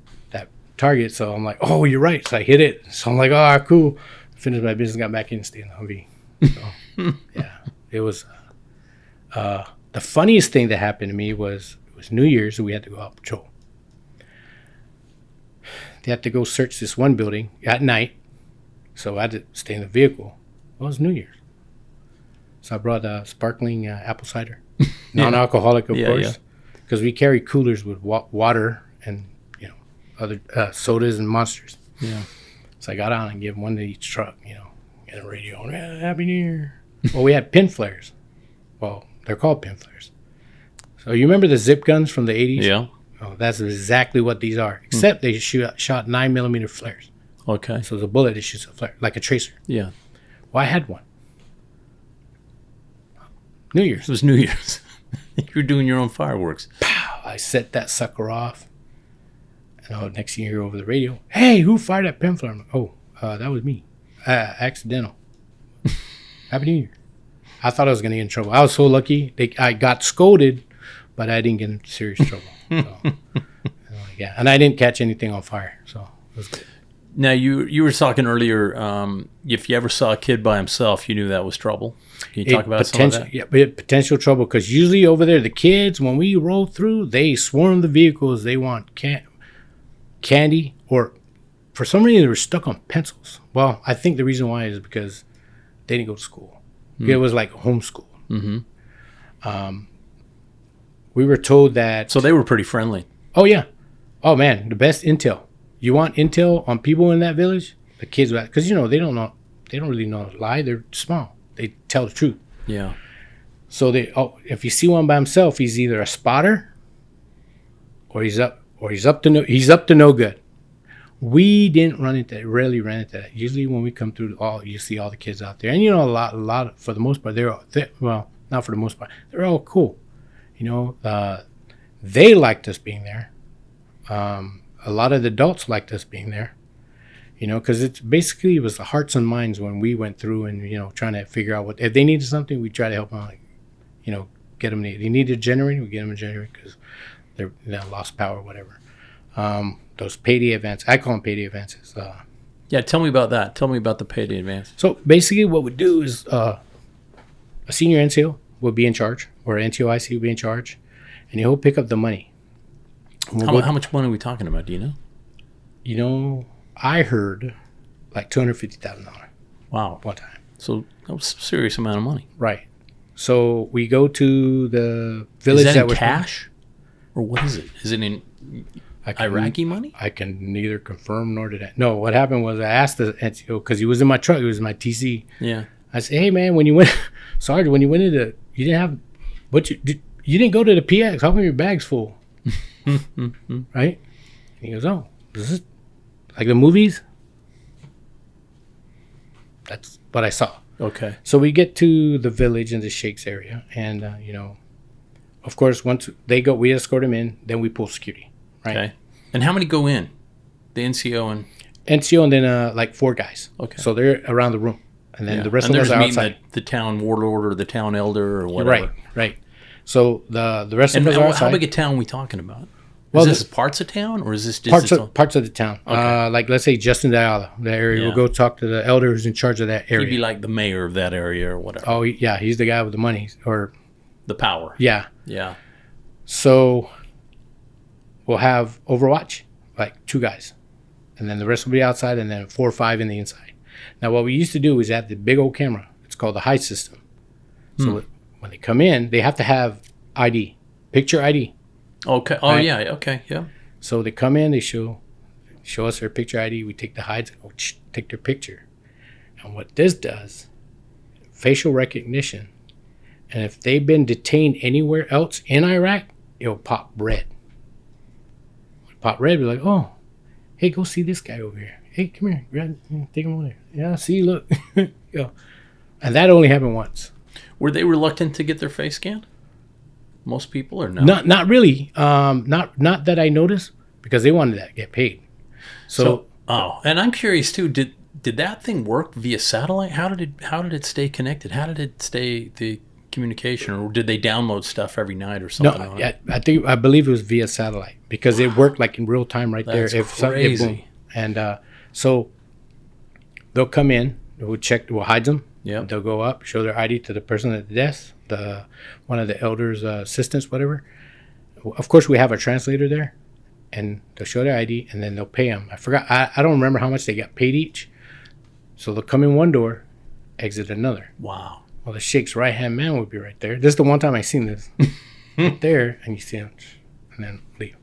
target. So I'm like, oh, you're right. So I hit it. So I'm like, oh, cool. Finished my business, got back in and stayed in the Humvee. So, yeah, it was the funniest thing that happened to me was it was New Year's, and we had to go out patrol. They had to go search this one building at night, so I had to stay in the vehicle. Well, it was New Year's, so I brought sparkling apple cider, non-alcoholic, of course, because we carry coolers with water and other sodas and monsters. Yeah. So I got on and gave one to each truck, get a radio on, Happy New Year. Well, we had pin flares. Well, they're called pin flares. So you remember the zip guns from the 80s? Yeah. Oh, that's exactly what these are, except they shot 9mm flares. Okay. So the bullet, it shoots a flare, like a tracer. Yeah. Well, I had one. New Year's. It was New Year's. You were doing your own fireworks. Pow! I set that sucker off. And next thing you hear over the radio, hey, who fired that pin flare? I'm like, oh, that was me. Accidental. Happy New Year. I thought I was going to get in trouble. I was so lucky. I got scolded, but I didn't get in serious trouble. So, yeah, and I didn't catch anything on fire, so it was good. Now, you were talking earlier, if you ever saw a kid by himself, you knew that was trouble. Can you talk about some of that? Yeah, potential trouble, because usually over there, the kids, when we roll through, they swarm the vehicles. They want candy, or for some reason, they were stuck on pencils. Well, I think the reason why is because they didn't go to school. It was like homeschool. Mm-hmm. We were told that. So they were pretty friendly. Oh, yeah. Oh, man, the best intel. You want intel on people in that village? The kids, because, they don't really know how to lie. They're small. They tell the truth. Yeah. So if you see one by himself, he's either a spotter or he's up to no good. We didn't rarely ran into that. Usually when we come through, you see all the kids out there, and a lot for the most part, well, not for the most part, they're all cool. They liked us being there. A lot of the adults liked us being there. Because it was the hearts and minds when we went through and trying to figure out if they needed something, we try to help them out. Get them. They needed a generator, we get them a generator because they lost power or whatever. Those payday events, I call them payday events. Tell me about that. Tell me about the payday events. So basically, what we do is a senior NCO will be in charge, or an NCOIC will be in charge, and he'll pick up the money. How much money are we talking about? Do you know? I heard like $250,000. Wow. One time. So that was a serious amount of money. Right. So we go to the village. Is that in cash? Or what is it? Is it in Iraqi money? I can neither confirm nor deny. No, what happened was I asked the NCO, because he was in my truck. He was in my TC. Yeah. I said, hey, man, Sergeant, when you went into, you didn't have, you didn't go to the PX. How come your bag's full? Right? And he goes, oh, this is like the movies? That's what I saw. Okay. So we get to the village in the Sheikh's area, and of course, once they go, we escort them in. Then we pull security. Right. Okay. And how many go in? The NCO and then like 4 guys. Okay. So they're around the room, and then the rest of us are outside. The town warlord or the town elder or whatever. Right. So the rest of us are outside. How big a town are we talking about? Is this parts of town, or is this just parts of the town? Okay. Like, let's say Justin Diala, the area. Yeah. We'll go talk to the elder who's in charge of that area. He'd be like the mayor of that area or whatever. Oh, yeah, he's the guy with the money or the power. Yeah. Yeah. So we'll have Overwatch, like 2 guys, and then the rest will be outside, and then 4 or 5 in the inside. Now, what we used to do is have the big old camera. It's called the high system. So when they come in, they have to have ID, picture ID. Okay. Oh, right? Yeah. Okay. Yeah. So they come in, they show us their picture ID. We take the hides and take their picture. And what this does, facial recognition. And if they've been detained anywhere else in Iraq, it'll pop red. Pop red, be like, oh, hey, go see this guy over here. Hey, come here, take him over there. Yeah, see, look. And that only happened once. Were they reluctant to get their face scanned? Most people, or no? Not really. Not that I noticed, because they wanted to get paid. So and I'm curious too. Did that thing work via satellite? How did it stay connected? How did it stay the communication, or did they download stuff every night or something? No, I believe it was via satellite, because it worked like in real time right there. That's crazy. And so they'll come in. We'll hide them. Yeah. They'll go up, show their ID to the person at the desk, one of the elders' assistants, whatever. Of course, we have a translator there, and they'll show their ID, and then they'll pay them. I forgot. I don't remember how much they got paid each. So they'll come in one door, exit another. Wow. Well, the Sheikh's right-hand man would be right there. This is the one time I seen this. Right there, and you see him, and then leave.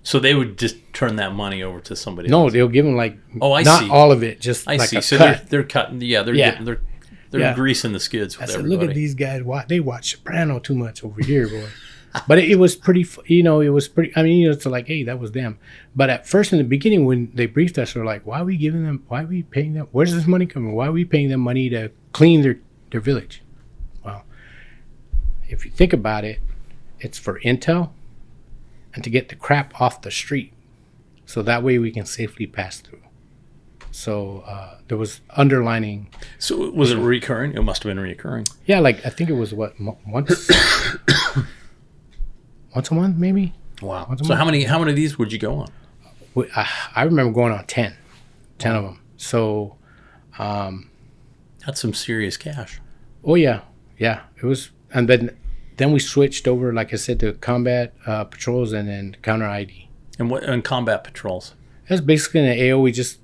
So they would just turn that money over to somebody else? No, they'll give them like, I not see. all of it, just I like see. a So cut. they're cutting. Yeah, they're greasing the skids with everybody. Look at these guys. They watch Soprano too much over here, boy. But it was pretty, it was pretty, it's like, hey, that was them. But at first, in the beginning, when they briefed us, they're like, why are we paying them? Where's this money coming? Why are we paying them money to clean their village? Well, if you think about it, it's for intel and to get the crap off the street. So that way we can safely pass through. So there was underlining. So was it recurring? It must have been recurring. Yeah, like I think it was once a month, maybe. Wow. So how many of these would you go on? I remember going on 10 of them. So that's some serious cash. Oh yeah, it was. And then we switched over, like I said, to combat patrols and then counter ID. And combat patrols? That's basically an AO. We just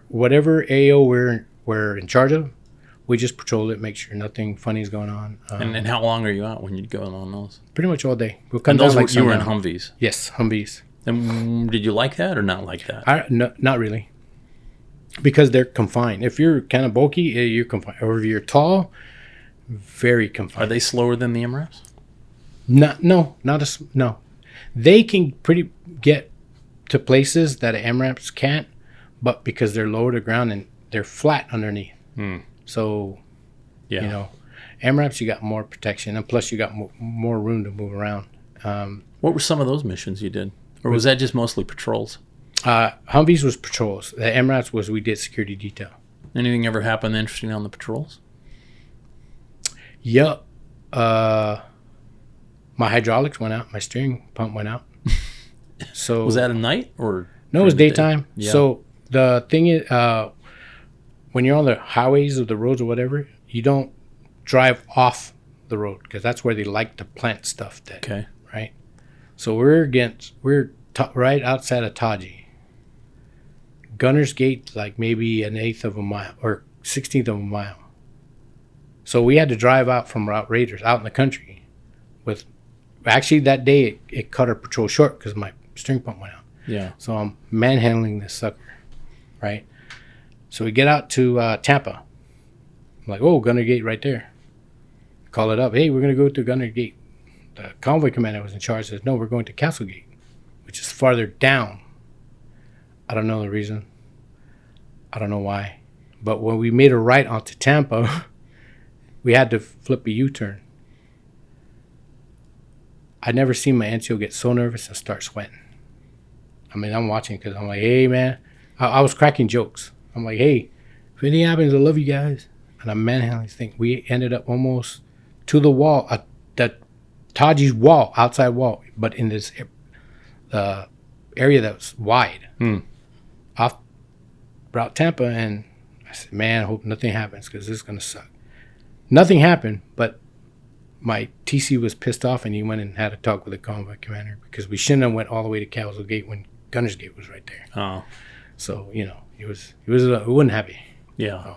whatever AO we're in charge of, we just patrol it, make sure nothing funny is going on. And how long are you out when you'd go on those? Pretty much all day. We'll come down like you were in Humvees? Yes, Humvees. And did you like that or not like that? No, not really. Because they're confined. If you're kind of bulky, you're confined. Or if you're tall, very confined. Are they slower than the MRAPs? No. They can pretty get to places that MRAPs can't, but because they're lower to ground and they're flat underneath. So, Yeah. you know, MRAPs, you got more protection, and plus you got more room to move around. What were some of those missions you did? Or was that just mostly patrols? Humvees was patrols. The MRAPs was we did security detail. Anything ever happen interesting on the patrols? Yep. My hydraulics went out. My steering pump went out. So Was that at night or? no, it was during the day? daytime. Yeah. So the thing is, when you're on the highways or the roads or whatever, you don't drive off the road because that's where they like to plant stuff. Okay. Right. So we're right outside of Taji. Gunner's Gate, like maybe an eighth of a mile or 16th of a mile. So we had to drive out from Route Raiders out in the country. With actually that day it cut our patrol short because my steering pump went out. Yeah. So I'm manhandling this sucker, right? So we get out to Tampa. I'm like, oh, Gunner Gate right there. Call it up. Hey, we're gonna go to Gunner Gate. The convoy commander was in charge. Says, no, we're going to Castle Gate, which is farther down. I don't know the reason. I don't know why. But when we made a right onto Tampa, we had to flip a U-turn. I'd never seen my NCO get so nervous and start sweating. I mean, I'm watching because I'm like, hey, man. I was cracking jokes. I'm like, hey, if anything happens, I love you guys. And I'm manhandling this thing. We ended up almost to the wall, that Taji's wall, outside wall, but in this area that was wide. Off Route Tampa, and I said, man, I hope nothing happens because this is going to suck. Nothing happened, but my TC was pissed off, and he went and had a talk with the convoy commander because we shouldn't have went all the way to Castle Gate when Gunner's Gate was right there. Oh. So, you know, he wasn't happy. Yeah.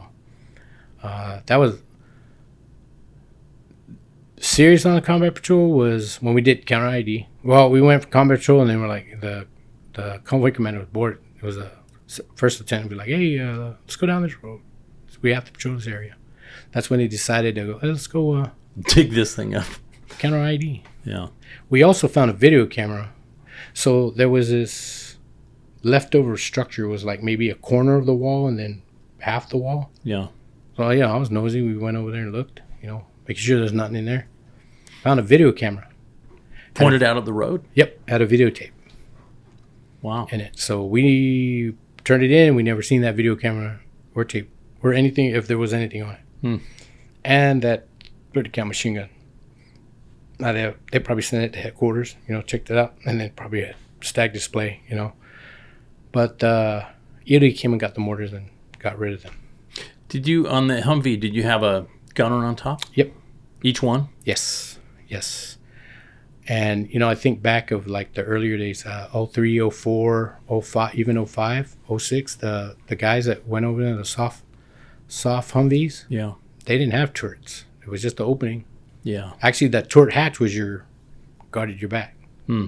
That was serious on the combat patrol was when we did counter ID. Well, we went for combat patrol, and then we're like, the convoy commander was bored. It was a first lieutenant be like, hey, let's go down this road. We have to patrol this area. That's when he decided to go, hey, let's go Dig this thing up. counter ID. Yeah. We also found a video camera. So there was this leftover structure was like maybe a corner of the wall and then half the wall. Yeah. So yeah, I was nosy. We went over there and looked, you know, making sure there's nothing in there. Found a video camera. Pointed out at the road? Yep, had a videotape Wow. in it. So we turned it in. We never seen that video camera or tape or anything if there was anything on it. And that 30 cal machine gun. Now they probably sent it to headquarters, you know, checked it out, and then probably a stag display, you know. But Erie came and got the mortars and got rid of them. Did you, on the Humvee, did you have a gunner on top? Yep. Each one? Yes. And, you know, I think back of like the earlier days, 03, 04, 05, even 05, 06, the guys that went over there, the soft Humvees, Yeah. they didn't have turrets. It was just the opening. Yeah. Actually, that turret hatch was guarded your back. Hmm.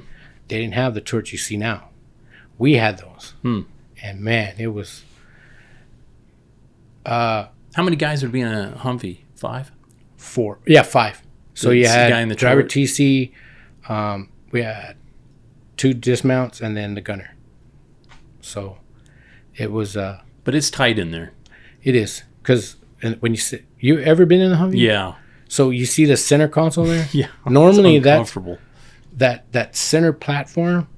They didn't have the turrets you see now. We had those. Hmm. And man, it was... How many guys would be in a Humvee? 5? 4. Yeah, 5. So you The had guy in the driver turret. TC, we had 2 dismounts, and then the gunner. So it was... But it's tight in there. It is. Because when you sit... You ever been in a Humvee? Yeah. So you see the center console there? Yeah. Normally It's uncomfortable. that center platform,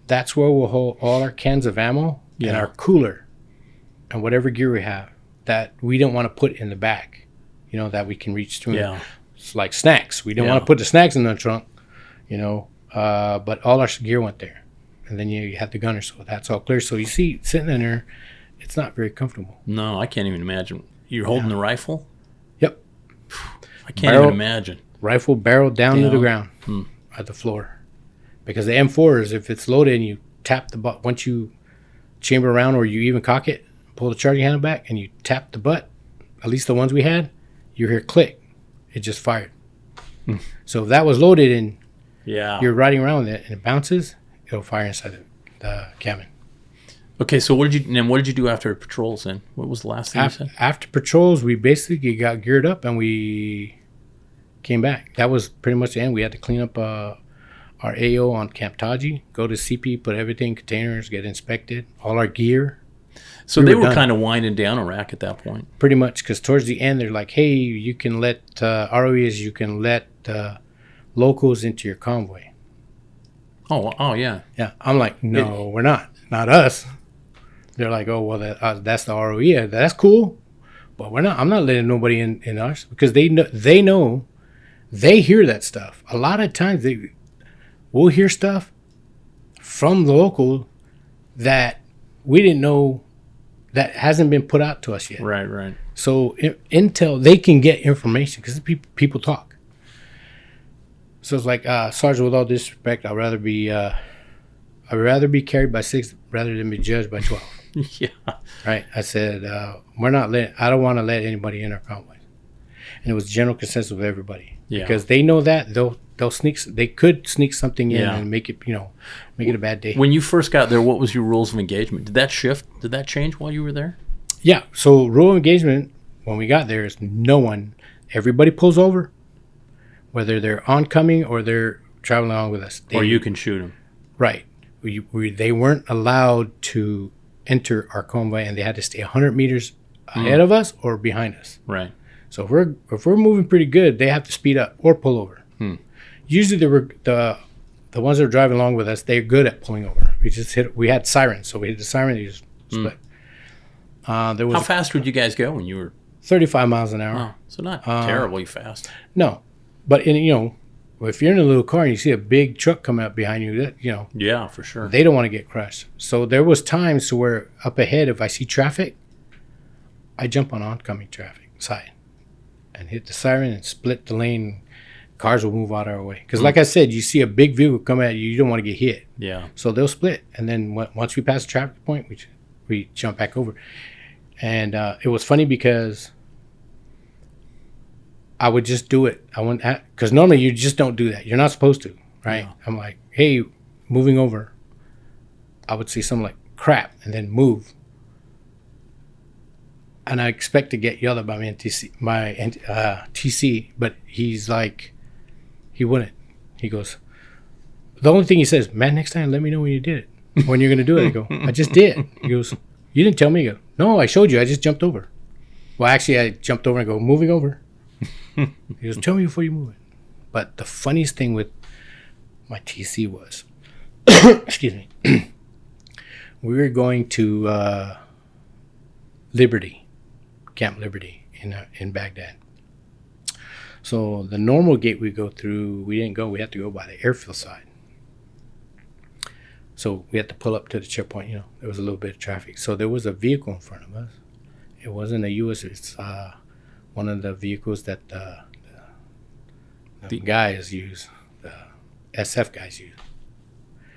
that's where we'll hold all our cans of ammo and Yeah. our cooler and whatever gear we have that we don't want to put in the back, you know, that we can reach to. Yeah. It's like snacks. We didn't Yeah. want to put the snacks in the trunk, you know, but all our gear went there. And then you had the gunner, so that's all clear. So you see sitting in there, it's not very comfortable. No, I can't even imagine. You're holding the rifle? Yep. I can't Barrel- even imagine. Rifle barrel down to the Down. ground at the floor. Because the M4s, if it's loaded and you tap the butt, once you chamber around or you even cock it, pull the charging handle back and you tap the butt, at least the ones we had, you hear click. It just fired. So if that was loaded and Yeah. you're riding around with it and it bounces, it'll fire inside the cabin. Okay, so what did you do after patrols then? What was the last thing you said? After patrols, we basically got geared up and we came back. That was pretty much the end. We had to clean up our AO on Camp Taji, go to CP, put everything in containers, get inspected, all our gear. So We they were were done. kind of winding down Iraq at that point. Pretty much, because towards the end, they're like, hey, you can let ROEs, you can let locals into your convoy. Oh yeah. Yeah, I'm like, no, we're not. Not us. They're like, oh, well, that's the ROE. Yeah, that's cool. But we're not. I'm not letting nobody in ours because they know, they hear that stuff. A lot of times we'll hear stuff from the local that we didn't know, that hasn't been put out to us yet. Right. So intel, they can get information because people talk. So it's like, Sergeant, with all disrespect, I'd rather be carried by 6 rather than be judged by 12. Yeah. Right? I said, I don't want to let anybody in our convoys. And it was general consensus with everybody. Yeah. Because they know that they'll they could sneak something in Yeah. and make it a bad day. When you first got there, what was your rules of engagement? Did that shift? Did that change while you were there? Yeah. So rule of engagement when we got there is everybody pulls over, whether they're oncoming or they're traveling along with us. Or you can shoot them. Right. They weren't allowed to enter our convoy, and they had to stay 100 meters ahead of us or behind us. Right. So if we're moving pretty good, they have to speed up or pull over. Usually the ones that are driving along with us, they're good at pulling over. We had sirens, so we hit the siren, they just split. There was How fast would you guys go when you were? 35 miles an hour. Oh, so not terribly fast. No, but if you're in a little car and you see a big truck coming up behind you, Yeah, for sure. they don't want to get crushed. So there was times to where up ahead, if I see traffic, I jump on oncoming traffic side and hit the siren and split the lane. Cars will move out of our way. Because like I said, you see a big vehicle come at you, you don't want to get hit. Yeah. So they'll split. And then once we pass the traffic point, we jump back over. And it was funny because I would just do it. Because normally you just don't do that. You're not supposed to, right? Yeah. I'm like, hey, moving over. I would see something like crap and then move. And I expect to get yelled at by my TC, but he's like, he wouldn't. He goes, the only thing he says, man, next time let me know when you did it. When you're going to do it. I go, I just did. He goes, you didn't tell me. I go, no, I showed you. I just jumped over. Well, actually, I jumped over and go, moving over. He goes, tell me before you move it. But the funniest thing with my TC was, excuse me, we were going to Liberty, Camp Liberty in Baghdad. So the normal gate we go through, we didn't go. We had to go by the airfield side. So we had to pull up to the checkpoint. There was a little bit of traffic. So there was a vehicle in front of us. It wasn't a U.S. It's one of the vehicles that the guys use, the SF guys use.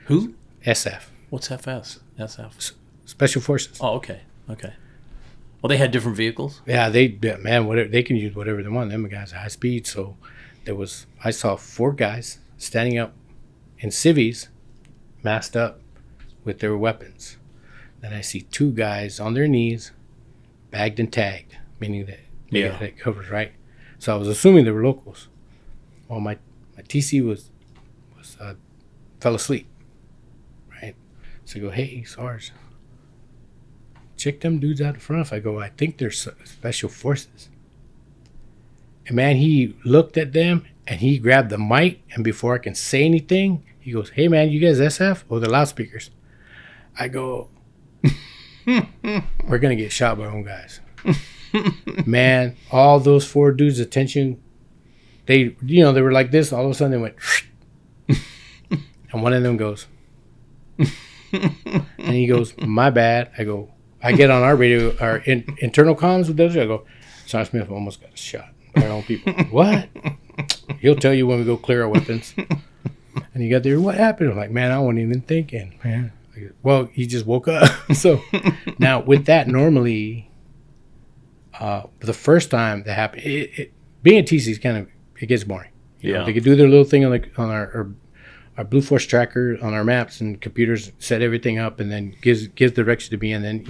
Who? SF. What's FS? SF. Special Forces. Oh, okay. Well, they had different vehicles. Yeah, whatever, they can use whatever they want. Them guys are high speed. So I saw 4 guys standing up in civvies, masked up with their weapons. Then I see 2 guys on their knees, bagged and tagged, meaning that that covers, right? So I was assuming they were locals. Well, my TC was fell asleep, right? So I go, hey, Sarge, check them dudes out in front. I go, I think they're special forces. And man, he looked at them and he grabbed the mic, and before I can say anything, he goes, hey man, you guys SF or the loudspeakers? I go, we're gonna get shot by our own guys. Man, all those 4 dudes' attention, they were like this. All of a sudden they went and one of them goes and he goes, my bad. I get on our radio, our internal comms with those. I go, Sergeant Smith almost got shot by our own people. What? He'll tell you when we go clear our weapons. And he got there, what happened? I'm like, man, I wasn't even thinking, man. Well, he just woke up. So now with that, normally, the first time that happened, being a TC is kind of, it gets boring. You know, they could do their little thing on our Blue Force tracker on our maps and computers, set everything up, and then gives direction to me, and then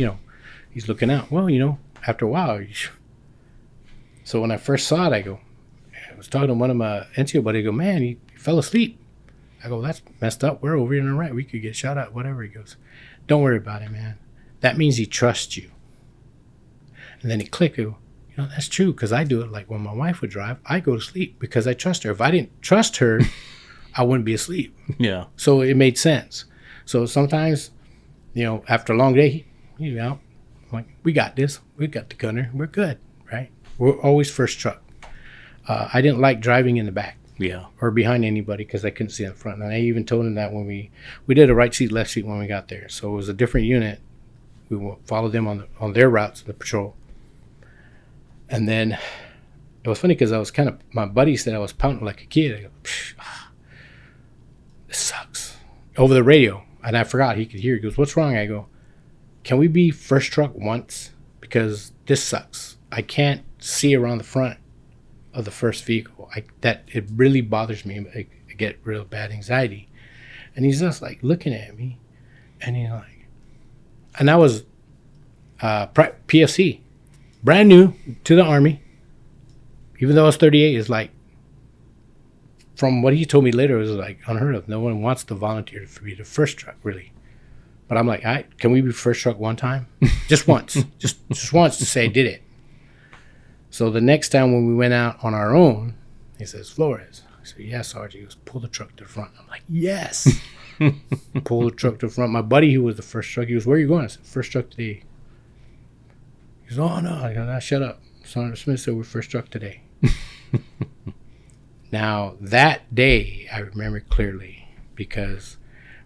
he's looking out. Well, after a while. So when I first saw it, I was talking to one of my NCO buddies. I go, man, he fell asleep. I go, that's messed up. We're over in the right. We could get shot at, whatever. He goes, don't worry about it, man. That means he trusts you. And then he clicked. You know, that's true, because I do it like when my wife would drive. I go to sleep because I trust her. If I didn't trust her, I wouldn't be asleep. Yeah. So it made sense. So sometimes, you know, after a long day, you know, I'm like, we got this. We got the gunner. We're good, right? We're always first truck. I didn't like driving in the back. Yeah. Or behind anybody because I couldn't see in front. And I even told him that when we did a right seat, left seat when we got there. So it was a different unit. We will follow them on their routes, the patrol. And then it was funny because I was kind of, my buddy said I was pouting like a kid. I go, this sucks. Over the radio. And I forgot he could hear. He goes, what's wrong? I go, can we be first truck once? Because this sucks. I can't see around the front of the first vehicle. It really bothers me. I get real bad anxiety. And he's just like looking at me, and he's like, and I was PFC, brand new to the Army. Even though I was 38, it's like, from what he told me later, it was like unheard of. No one wants to volunteer to be the first truck, really. But I'm like, can we be first truck one time? Just once. just once to say I did it. So the next time when we went out on our own, he says, Flores. I said, yeah, Sergeant. He goes, pull the truck to the front. I'm like, yes. Pull the truck to the front. My buddy, who was the first truck, he goes, where are you going? I said, first truck today. He goes, oh, no. I go, nah, shut up. Sergeant Smith said we're first truck today. Now, that day, I remember clearly because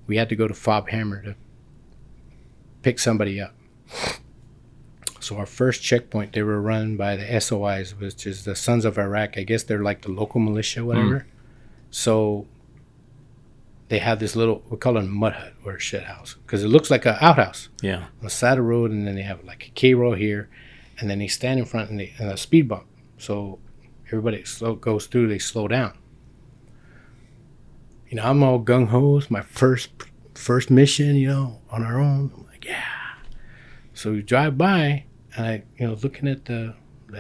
we had to go to Fob Hammer to pick somebody up. So our first checkpoint, they were run by the SOIs, which is the Sons of Iraq. I guess they're like the local militia, whatever. So they have this little, we call it a mud hut or a shit house, because it looks like an outhouse. Yeah. On the side of the road, and then they have like a K-row here, and then they stand in front and a speed bump. So everybody goes through, they slow down. You know, I'm all gung-ho. It's my first mission, you know, on our own. I'm like, yeah. So we drive by, and I, you know, looking at the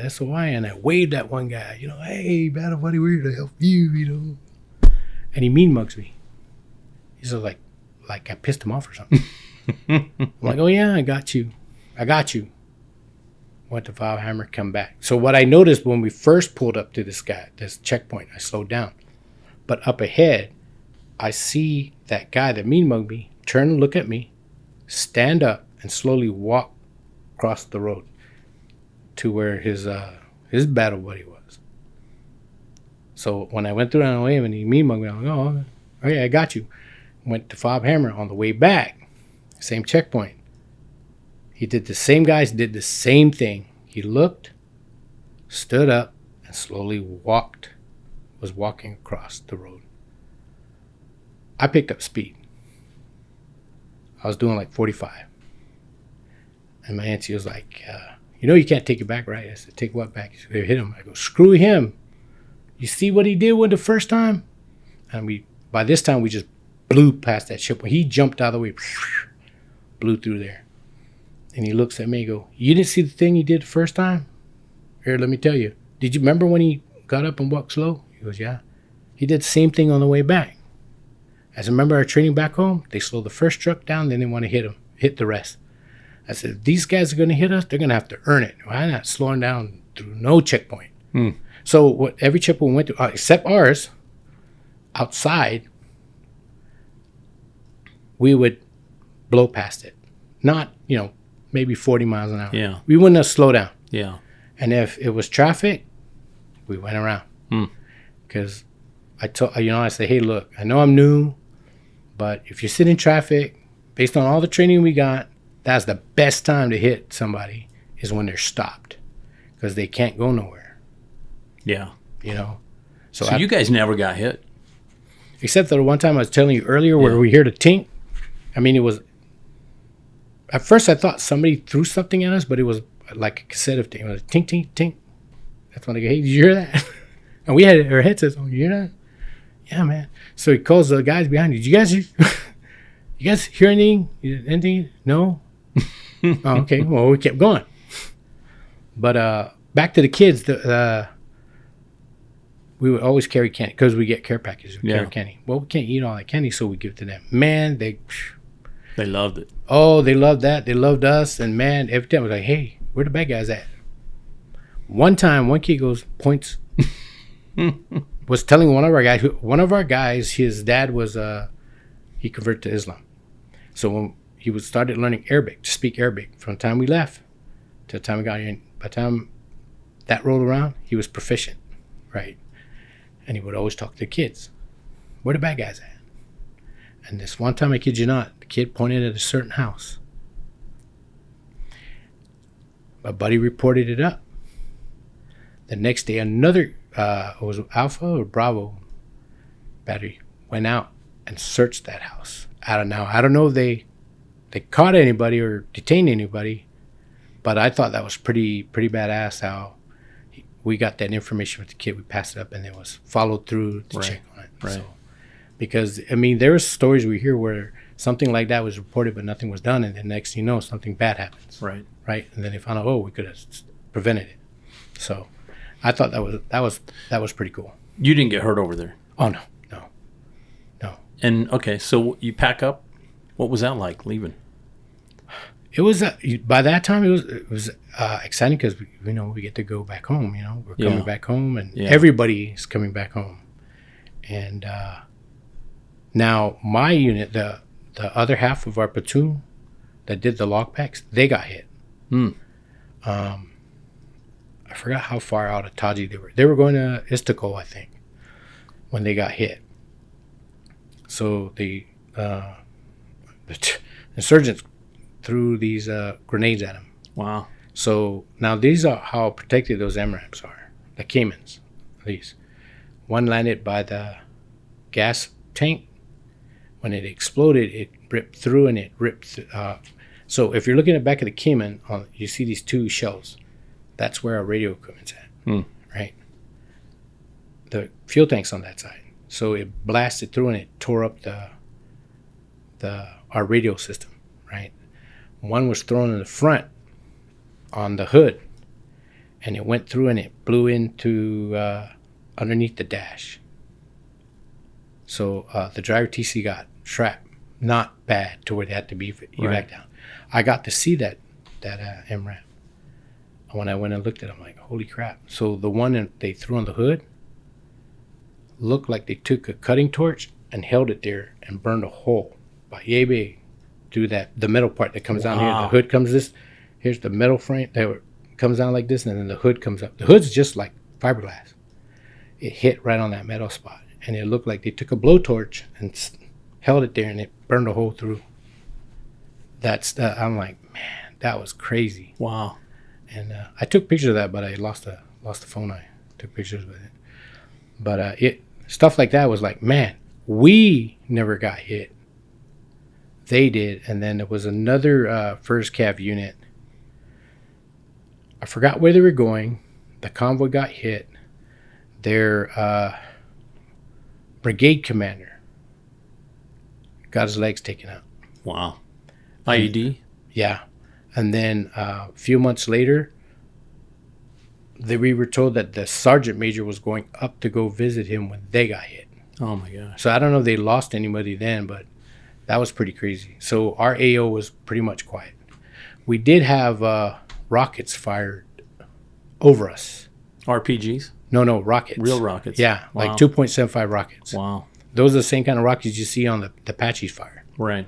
SOI, and I waved at one guy, you know, hey, battle buddy, we're here to help you, you know. And he mean mugs me. He's like I pissed him off or something. I'm like, oh yeah, I got you. Went to Valhammer, come back. So what I noticed when we first pulled up to this checkpoint, I slowed down. But up ahead, I see that guy that mean mugged me turn and look at me, stand up, and slowly walk across the road to where his battle buddy was. So when I went through on the way and he mean mugged me, I'm like, oh, okay, I got you. Went to Fob Hammer. On the way back, same checkpoint. The same guys did the same thing. He looked, stood up, and slowly was walking across the road. I picked up speed. I was doing like 45. And my auntie was like, you know you can't take it back, right? I said, take what back? He said, hit him. I go, screw him. You see what he did with the first time? And by this time, we just blew past that ship. When he jumped out of the way, blew through there. And he looks at me and go, you didn't see the thing he did the first time? Here, let me tell you. Did you remember when he got up and walked slow? He goes, yeah. He did the same thing on the way back. I said, remember our training back home? They slowed the first truck down, then they want to hit the rest. I said, if these guys are going to hit us, they're going to have to earn it. Why not slowing down through no checkpoint? So every checkpoint we went through, except ours, outside, we would blow past it. Not, you know, maybe 40 miles an hour. Yeah. We wouldn't have slowed down. Yeah. And if it was traffic, we went around. Because I said, hey, look, I know I'm new, but if you sit in traffic, based on all the training we got, that's the best time to hit somebody is when they're stopped, because they can't go nowhere. Yeah. You know? So you guys never got hit? Except for the one time I was telling you earlier where we heard a tink. I mean, it was... At first I thought somebody threw something at us, but it was like a cassette of thing. It was tink, tink, tink. That's when I go, hey, did you hear that? And we had our headsets on. You hear that? Yeah, man. So he calls the guys behind you. Did you guys hear anything? Anything? No? Oh, okay. Well, we kept going. But back to the kids. we would always carry candy because we get care packages. We Yeah. carry candy. Well, we can't eat all that candy, so we give it to them. Man, They loved it. oh, they loved that. They loved us. And man, every time I was like, hey, where the bad guys at? One time, one kid points, was telling one of our guys, his dad was, he converted to Islam. So when he started learning Arabic, to speak Arabic, from the time we left to the time we got here, by the time that rolled around, he was proficient, right? And he would always talk to the kids. Where the bad guys at? And this one time, I kid you not, the kid pointed at a certain house. My buddy reported it up. The next day, another, was Alpha or Bravo battery went out and searched that house. I don't know if they caught anybody or detained anybody, but I thought that was pretty badass how we got that information with the kid. We passed it up, and it was followed through to check on it. Right. So, because, I mean, there were stories we hear where something like that was reported, but nothing was done, and then next thing you know, something bad happens. Right. And then they found out, oh, we could have prevented it. So I thought that was pretty cool. You didn't get hurt over there. Oh, no. And okay, so you pack up. What was that like leaving? It was by that time it was exciting because we get to go back home. We're coming back home, and everybody's coming back home. And now my unit, the other half of our platoon that did the log packs, they got hit. I forgot how far out of Taji they were. They were going to Istiqlal, I think, when they got hit. So the insurgents threw these grenades at them. Wow. So now these are how protected those MRAPs are. The Caymans, these. One landed by the gas tank. When it exploded, it ripped through, and it ripped. So if you're looking at the back of the Cayman, you see these two shells. That's where our radio equipment's at, right? The fuel tank's on that side. So it blasted through, and it tore up our radio system, right? One was thrown in the front on the hood, and it went through, and it blew into underneath the dash. So the driver TC got trapped, not bad to where they had to be evac down. I got to see that MRAP. When I went and looked at it, I'm like, holy crap. So the one they threw on the hood looked like they took a cutting torch and held it there and burned a hole by yay big through the metal part that comes down here. The hood comes here's the metal frame that comes down like this, and then the hood comes up. The hood's just like fiberglass. It hit right on that metal spot, and it looked like they took a blowtorch and held it there, and it burned a hole through. I'm like, man, that was crazy. Wow. And I took pictures of that, but I lost the phone. I took pictures with it. But stuff like that was like, man, we never got hit. They did. And then there was another First Cav unit. I forgot where they were going. The convoy got hit. Their brigade commander got his legs taken out. Wow. IED? Yeah. And then a few months later, we were told that the sergeant major was going up to go visit him when they got hit. Oh, my gosh. So I don't know if they lost anybody then, but that was pretty crazy. So our AO was pretty much quiet. We did have rockets fired over us. RPGs? No, rockets. Real rockets? Yeah, wow. like 2.75 rockets. Wow. Those are the same kind of rockets you see on the Apaches fire. Right.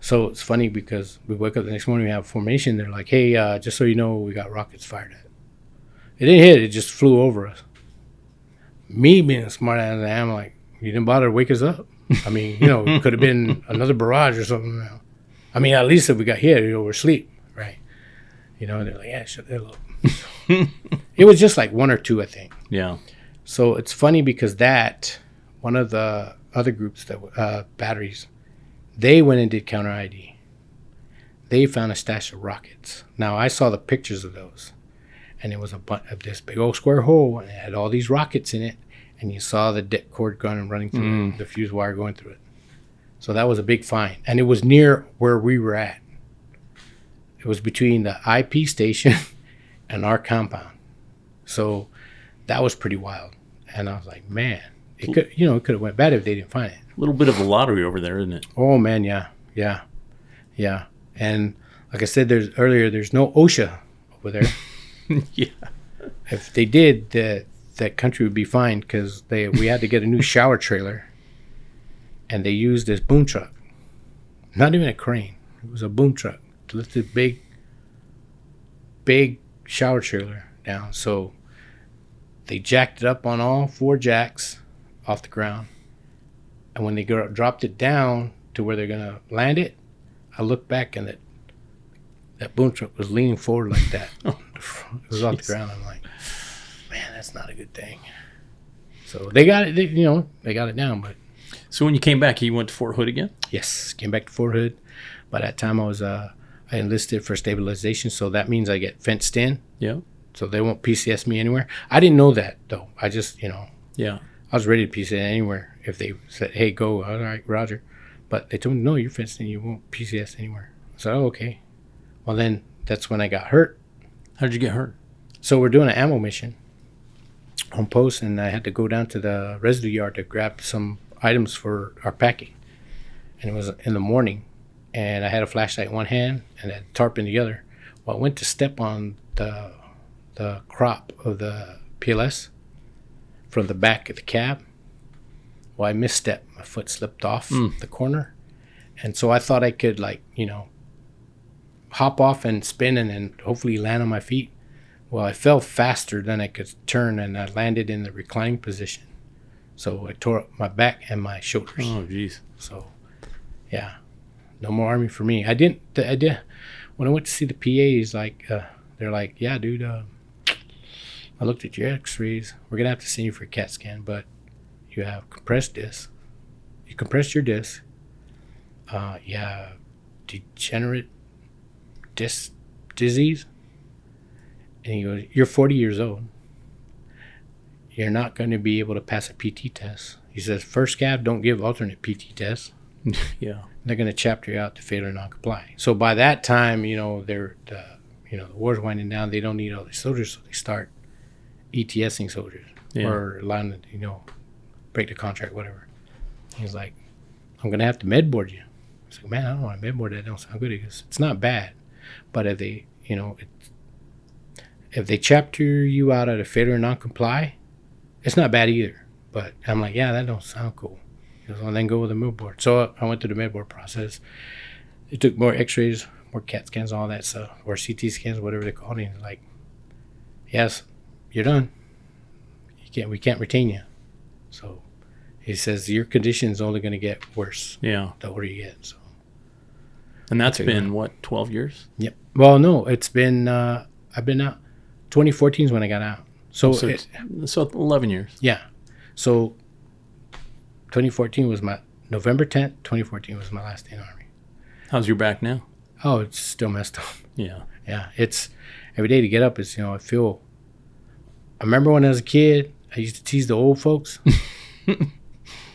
So it's funny because we wake up the next morning, we have formation. They're like, hey, just so you know, we got rockets fired at. It didn't hit. It just flew over us. Me being a smart ass I am, like, you didn't bother to wake us up. I mean, it could have been another barrage or something. I mean, at least if we got hit, we're asleep, right? They're like, yeah, shut that up. It was just like one or two, I think. Yeah. So it's funny because one of the other groups that batteries, they went and did counter ID. They found a stash of rockets. Now I saw the pictures of those, and it was a bunch of this big old square hole, and it had all these rockets in it, and you saw the det cord gun running through it, the fuse wire going through it. So that was a big find, and it was near where we were at. It was between the IP station and our compound. So that was pretty wild. And I was like, man, it could have went bad if they didn't find it. A little bit of a lottery over there, isn't it? Oh man, yeah. And like I said, there's no OSHA over there. Yeah. If they did, that country would be fine because we had to get a new shower trailer, and they used this boom truck, not even a crane. It was a boom truck to lift this big shower trailer down. So they jacked it up on all 4 jacks off the ground, and when they dropped it down to where they're gonna land it, I looked back and that boom truck was leaning forward like that. It was off the ground. I'm like, man, that's not a good thing. So they got it. They got it down. But so when you came back, you went to Fort Hood again? yes, came back to Fort Hood. By that time, I enlisted for stabilization, so that means I get fenced in. Yeah. So they won't PCS me anywhere. I didn't know that though. I just Yeah. I was ready to PCS anywhere if they said, hey, go. All right, Roger. But they told me, no, you're fenced in. You won't PCS anywhere. So okay. Well, then that's when I got hurt. How did you get hurt? So we're doing an ammo mission on post, and I had to go down to the residue yard to grab some items for our packing. And it was in the morning, and I had a flashlight in one hand and a tarp in the other. Well, I went to step on the crop of the PLS from the back of the cab. Well, I misstepped. My foot slipped off the corner. And so I thought I could, hop off and spin and then hopefully land on my feet. Well, I fell faster than I could turn, and I landed in the reclining position. So I tore up my back and my shoulders. Oh, jeez. So, yeah, no more Army for me. I did. When I went to see the PAs, they're like, yeah, dude, I looked at your x-rays. We're going to have to send you for a CAT scan, but you have compressed disc. You compressed your disc. You have degenerate disc disease. And he goes, you're 40 years old. You're not going to be able to pass a PT test. He says, First Cav don't give alternate PT tests. Yeah. They're going to chapter you out to failure non-comply. So by that time, the war's winding down. They don't need all these soldiers, so they start ETSing soldiers or allowing them to, break the contract, whatever. He's like, I'm going to have to med board you. I was like, man, I don't want to med board that. That don't sound good. He goes, it's not bad, but if they, if they chapter you out at a failure non-comply, it's not bad either. But I'm like, yeah, that don't sound cool. He goes, well, then go with the med board. So I went through the med board process. It took more x-rays, more CAT scans, all that stuff, or CT scans, whatever they call it. And like, yes, you're done. We can't retain you. So he says your condition is only going to get worse. Yeah. The older you get. So. And that's been, what, 12 years? Yep. Well, no, it's been, I've been out. 2014 is when I got out. So 11 years. Yeah. So 2014 was November 10th, 2014 was my last day in the Army. How's your back now? Oh, it's still messed up. Yeah. Yeah. It's every day to get up is, I remember when I was a kid, I used to tease the old folks.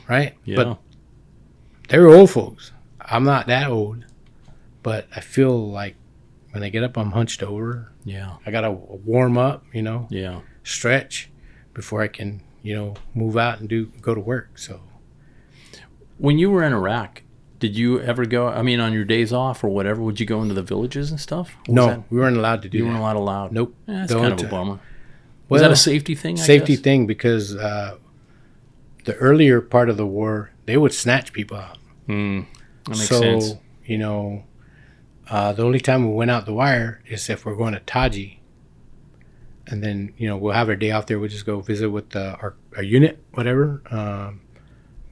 Right? Yeah. But they were old folks. I'm not that old, but I feel like when I get up, I'm hunched over. Yeah. I got to warm up, Yeah. stretch before I can, move out and go to work. So When you were in Iraq, did you ever go, on your days off or whatever, would you go into the villages and stuff? no, we weren't allowed to do that. You weren't allowed? Nope. That's The kind only of a bummer. Well, Was that a safety thing, I safety guess? thing because the earlier part of the war, they would snatch people out. That makes so, sense. The only time we went out the wire is if we're going to Taji. And then, we'll have our day off there. We'll just go visit with our unit, whatever.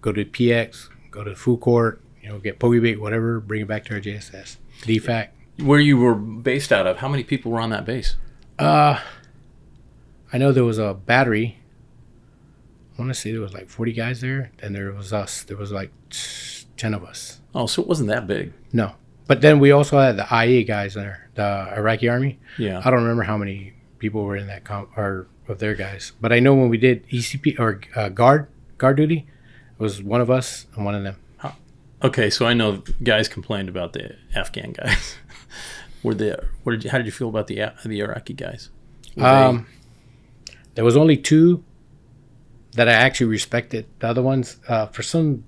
Go to PX, go to the food court, get poke bait, whatever, bring it back to our JSS. DFAC. Where you were based out of, how many people were on that base? I know there was a battery. I want to say there was like 40 guys there. Then there was us. There was like 10 of us. Oh, so it wasn't that big. No. But then we also had the IA guys there, the Iraqi Army. Yeah. I don't remember how many people were in that or of their guys. But I know when we did ECP or guard duty, it was one of us and one of them. Okay, so I know guys complained about the Afghan guys. How did you feel about the Iraqi guys? There was only 2 that I actually respected. The other ones, for some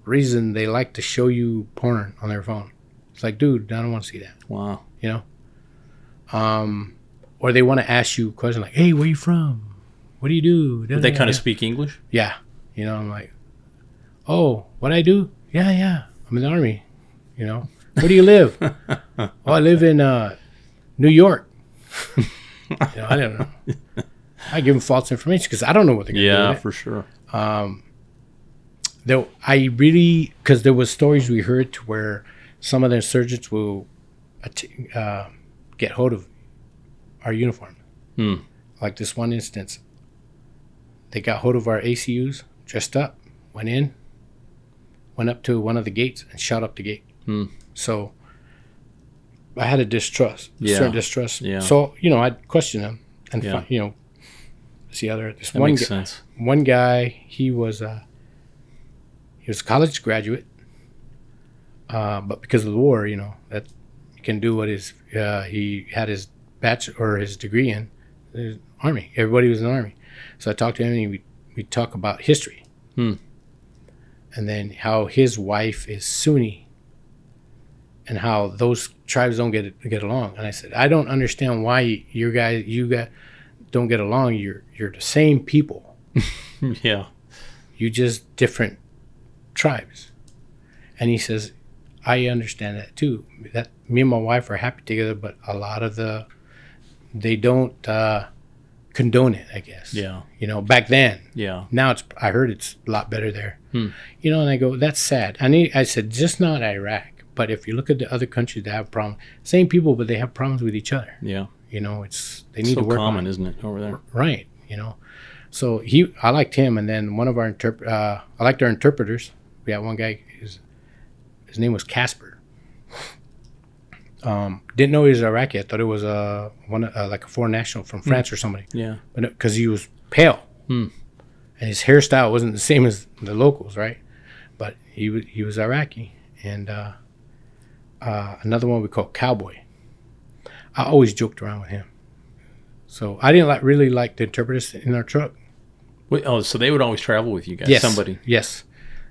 reason, they like to show you porn on their phone. It's like, dude, I don't want to see that. Wow. You know? Or they want to ask you a question like, hey, where you from? What do you do? Did they kind of speak English? Yeah. You know, I'm like, oh, what I do? Yeah. I'm in the Army. You know? Where do you live? Oh, I live in New York. You know, I don't know. I give them false information because I don't know what they're going to do. Yeah, for sure. Though because there was stories we heard to where some of the insurgents will get hold of our uniform. Like this one instance, they got hold of our ACUs, dressed up, went up to one of the gates and shot up the gate. So I had a certain distrust. Yeah. So, you know, I'd question them and, you know, see other. This one makes sense. One guy, he was a college graduate, but because of the war, you know, that he can do what he had his bachelor or his degree in the Army. Everybody was in the Army. So I talked to him and we talk about history. And then how his wife is Sunni and how those tribes don't get along. And I said, I don't understand why you guys don't get along. You're the same people. Yeah. You just different tribes. And he says, I understand that too. That me and my wife are happy together, but a lot of they don't condone it, I guess. Yeah. You know, back then. Yeah. Now I heard it's a lot better there. You know, and I go, that's sad. I said, just not Iraq. But if you look at the other countries that have problems, same people, but they have problems with each other. Yeah. You know, they need to work common, on it. Isn't it, over there? Right. You know, so I liked him, and then one of our I liked our interpreters. We had one guy. His name was Casper. Didn't know he was Iraqi. I thought it was like a foreign national from France or somebody. Yeah. But because he was pale, and his hairstyle wasn't the same as the locals, right? But he was Iraqi, and another one we called Cowboy. I always joked around with him. So I didn't really like the interpreters in our truck. Wait, so they would always travel with you guys? Yes. Somebody? Yes.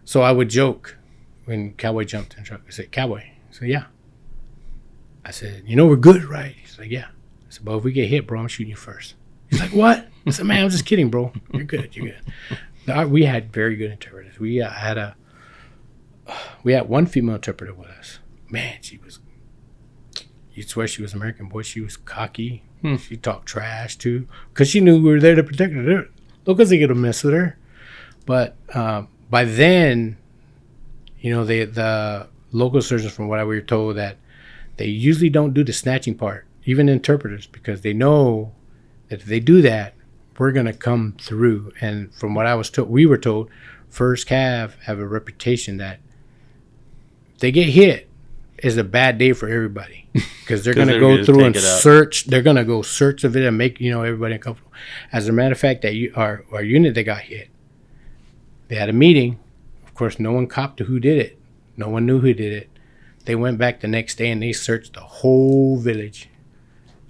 So I would joke when Cowboy jumped in the truck. I said, Cowboy. I said, yeah. I said, you know we're good, right? He's like, yeah. I said, but if we get hit, bro, I'm shooting you first. He's like, what? I said, man, I'm just kidding, bro. You're good. We had very good interpreters. We had one female interpreter with us. Man, you'd swear she was American. Boy, she was cocky. She talked trash, too. Because she knew we were there to protect her. Locals ain't going to mess with her. But by then, you know, the local surgeons, from what we were told, that they usually don't do the snatching part, even interpreters, because they know that if they do that, we're going to come through. And from what we were told, First Cav have a reputation that if they get hit, is a bad day for everybody, because they're going to go through and search. They're going to go search of it and make, you know, everybody uncomfortable. As a matter of fact, that our unit that got hit, they had a meeting. Of course, no one copped to who did it. No one knew who did it. They went back the next day and they searched the whole village.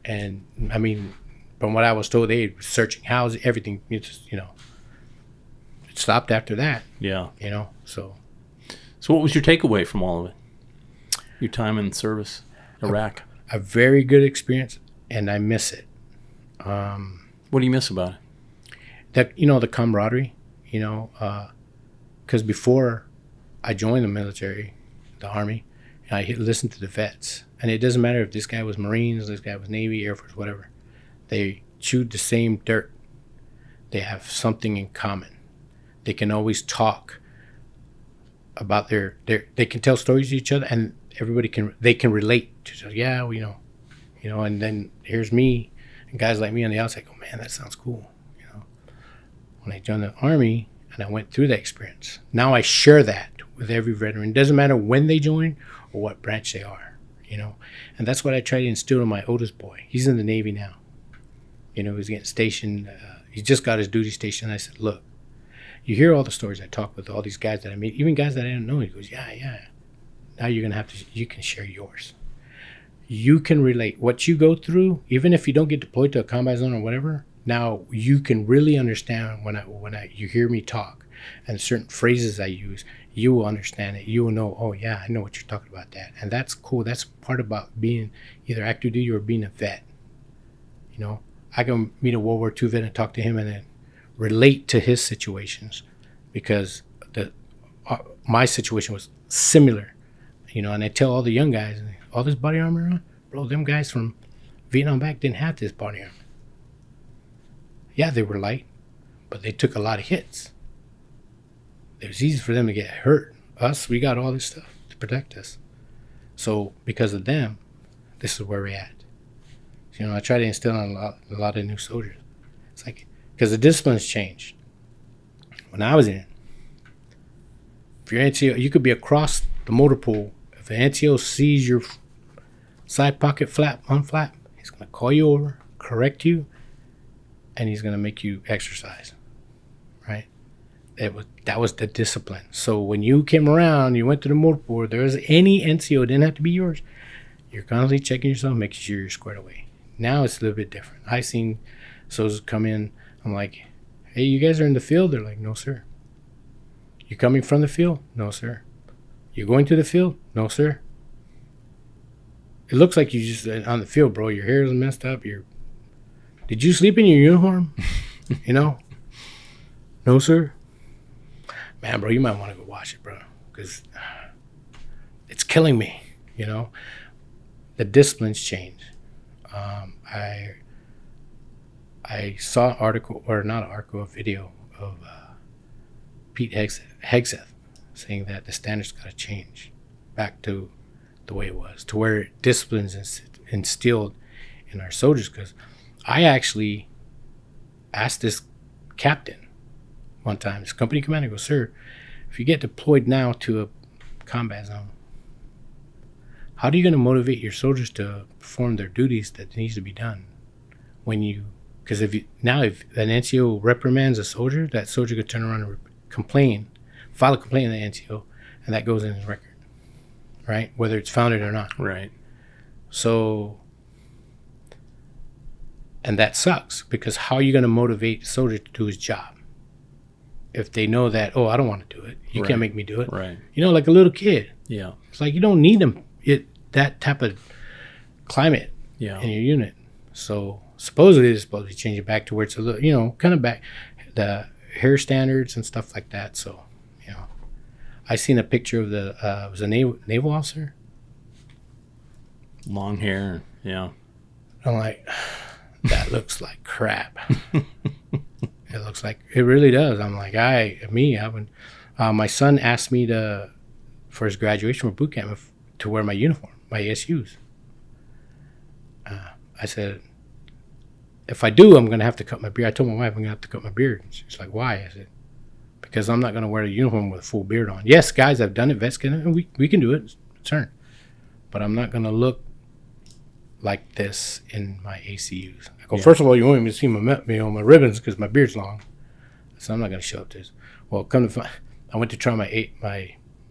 And I mean, from what I was told, they were searching houses, everything. Just, you know, it stopped after that. Yeah. You know, so what was your takeaway from all of it? Your time in service, Iraq. A very good experience, and I miss it. What do you miss about it? The camaraderie, you know, because before I joined the military, the Army, I listened to the vets. And it doesn't matter if this guy was Marines, this guy was Navy, Air Force, whatever. They chewed the same dirt. They have something in common. They can always talk about they can tell stories to each other, and everybody can relate to each other. Yeah, well, you know, and then here's me, and guys like me on the outside go, man, that sounds cool. You know, when I joined the Army and I went through that experience, now I share that with every veteran. It doesn't matter when they join or what branch they are, you know, and that's what I try to instill in my oldest boy. He's in the Navy now. You know, he's getting stationed. He just got his duty station. I said, look, you hear all the stories I talk with all these guys that I meet, even guys that I didn't know. He goes, yeah. Now you're going to have to, you can share yours. You can relate what you go through, even if you don't get deployed to a combat zone or whatever, Now you can really understand when you hear me talk and certain phrases I use, you will understand it. You will know, oh yeah, I know what you're talking about that. And that's cool. That's part about being either active duty or being a vet. You know, I can meet a World War II vet and talk to him and then relate to his situations because my situation was similar. You know, and I tell all the young guys, all this body armor on, bro, them guys from Vietnam back didn't have this body armor. Yeah, they were light, but they took a lot of hits. It was easy for them to get hurt. Us, we got all this stuff to protect us. So because of them, this is where we're at. So, you know, I try to instill on a lot of new soldiers. It's like, because the discipline's changed. When I was in, if you're NCO, you could be across the motor pool. If an NCO sees your side pocket flap, unflap, he's going to call you over, correct you, and he's going to make you exercise, right? That was the discipline. So when you came around, you went to the motor pool, there was any NCO, it didn't have to be yours. You're constantly checking yourself, making sure you're squared away. Now it's a little bit different. I've seen soldiers come in, I'm like, hey, you guys are in the field? They're like, no, sir. You coming from the field? No, sir. You going to the field? No, sir. It looks like you just on the field, bro. Your hair is messed up. Did you sleep in your uniform? You know? No, sir. Man, bro, you might want to go wash it, bro, because it's killing me. You know, the disciplines change. I saw an article, or not an article, a video of Pete Hegseth saying that the standards got to change back to the way it was, to where disciplines instilled in our soldiers. Because I actually asked this captain one time, this company commander goes, sir, if you get deployed now to a combat zone, how are you going to motivate your soldiers to perform their duties that needs to be done? Because if an NCO reprimands a soldier, that soldier could turn around and file a complaint in the NCO, and that goes in his record, right? Whether it's founded or not. Right. So, and that sucks, because how are you going to motivate a soldier to do his job if they know that, oh, I don't want to do it. You can't make me do it. Right. You know, like a little kid. Yeah. It's like you don't need them. That type of climate in your unit. So supposedly they're supposed to change it back to where it's a little, you know, kind of back the hair standards and stuff like that. So, you know, I seen a picture of it was a naval officer. Long hair. Yeah. I'm like, that looks like crap. It looks like, it really does. I'm like, my son asked me for his graduation for boot camp to wear my uniform, my SUs. I said, if I do, I'm going to have to cut my beard. I told my wife I'm going to have to cut my beard. She's like, why? I said, because I'm not going to wear a uniform with a full beard on. Yes, guys, I've done it. Vets can, and we can do it. It's earned. But I'm not going to look like this in my ACUs. I go, first of all, you won't even see my ribbons because my beard's long. So I'm not going to show up to this. Well, I went to try my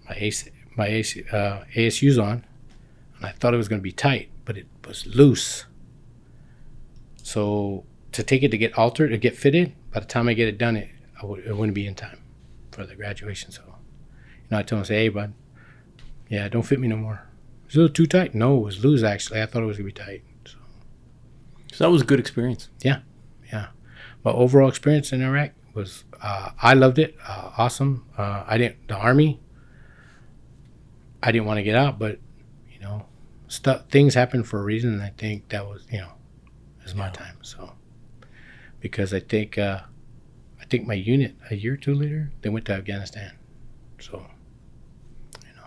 ASUs on, and I thought it was going to be tight, but it was loose. So to take it to get altered, to get fitted, by the time I get it done, it wouldn't be in time for the graduation. So, you know, I told him, hey, bud, yeah, don't fit me no more. It's a little too tight. No, it was loose, actually. I thought it was going to be tight. So that was a good experience. Yeah. My overall experience in Iraq was, I loved it. Awesome. The Army, I didn't want to get out, but, you know, things happen for a reason, and I think that was, you know, is my time. So, because I think my unit a year or two later, they went to Afghanistan. So, you know,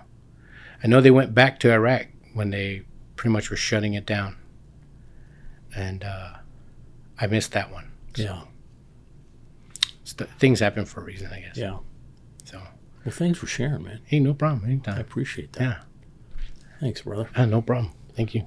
I know they went back to Iraq when they pretty much were shutting it down, and I missed that one. So, yeah. Things happen for a reason, I guess. Yeah. So. Well, thanks for sharing, man. Hey, no problem. Anytime. I appreciate that. Yeah. Thanks, brother. No problem. Thank you.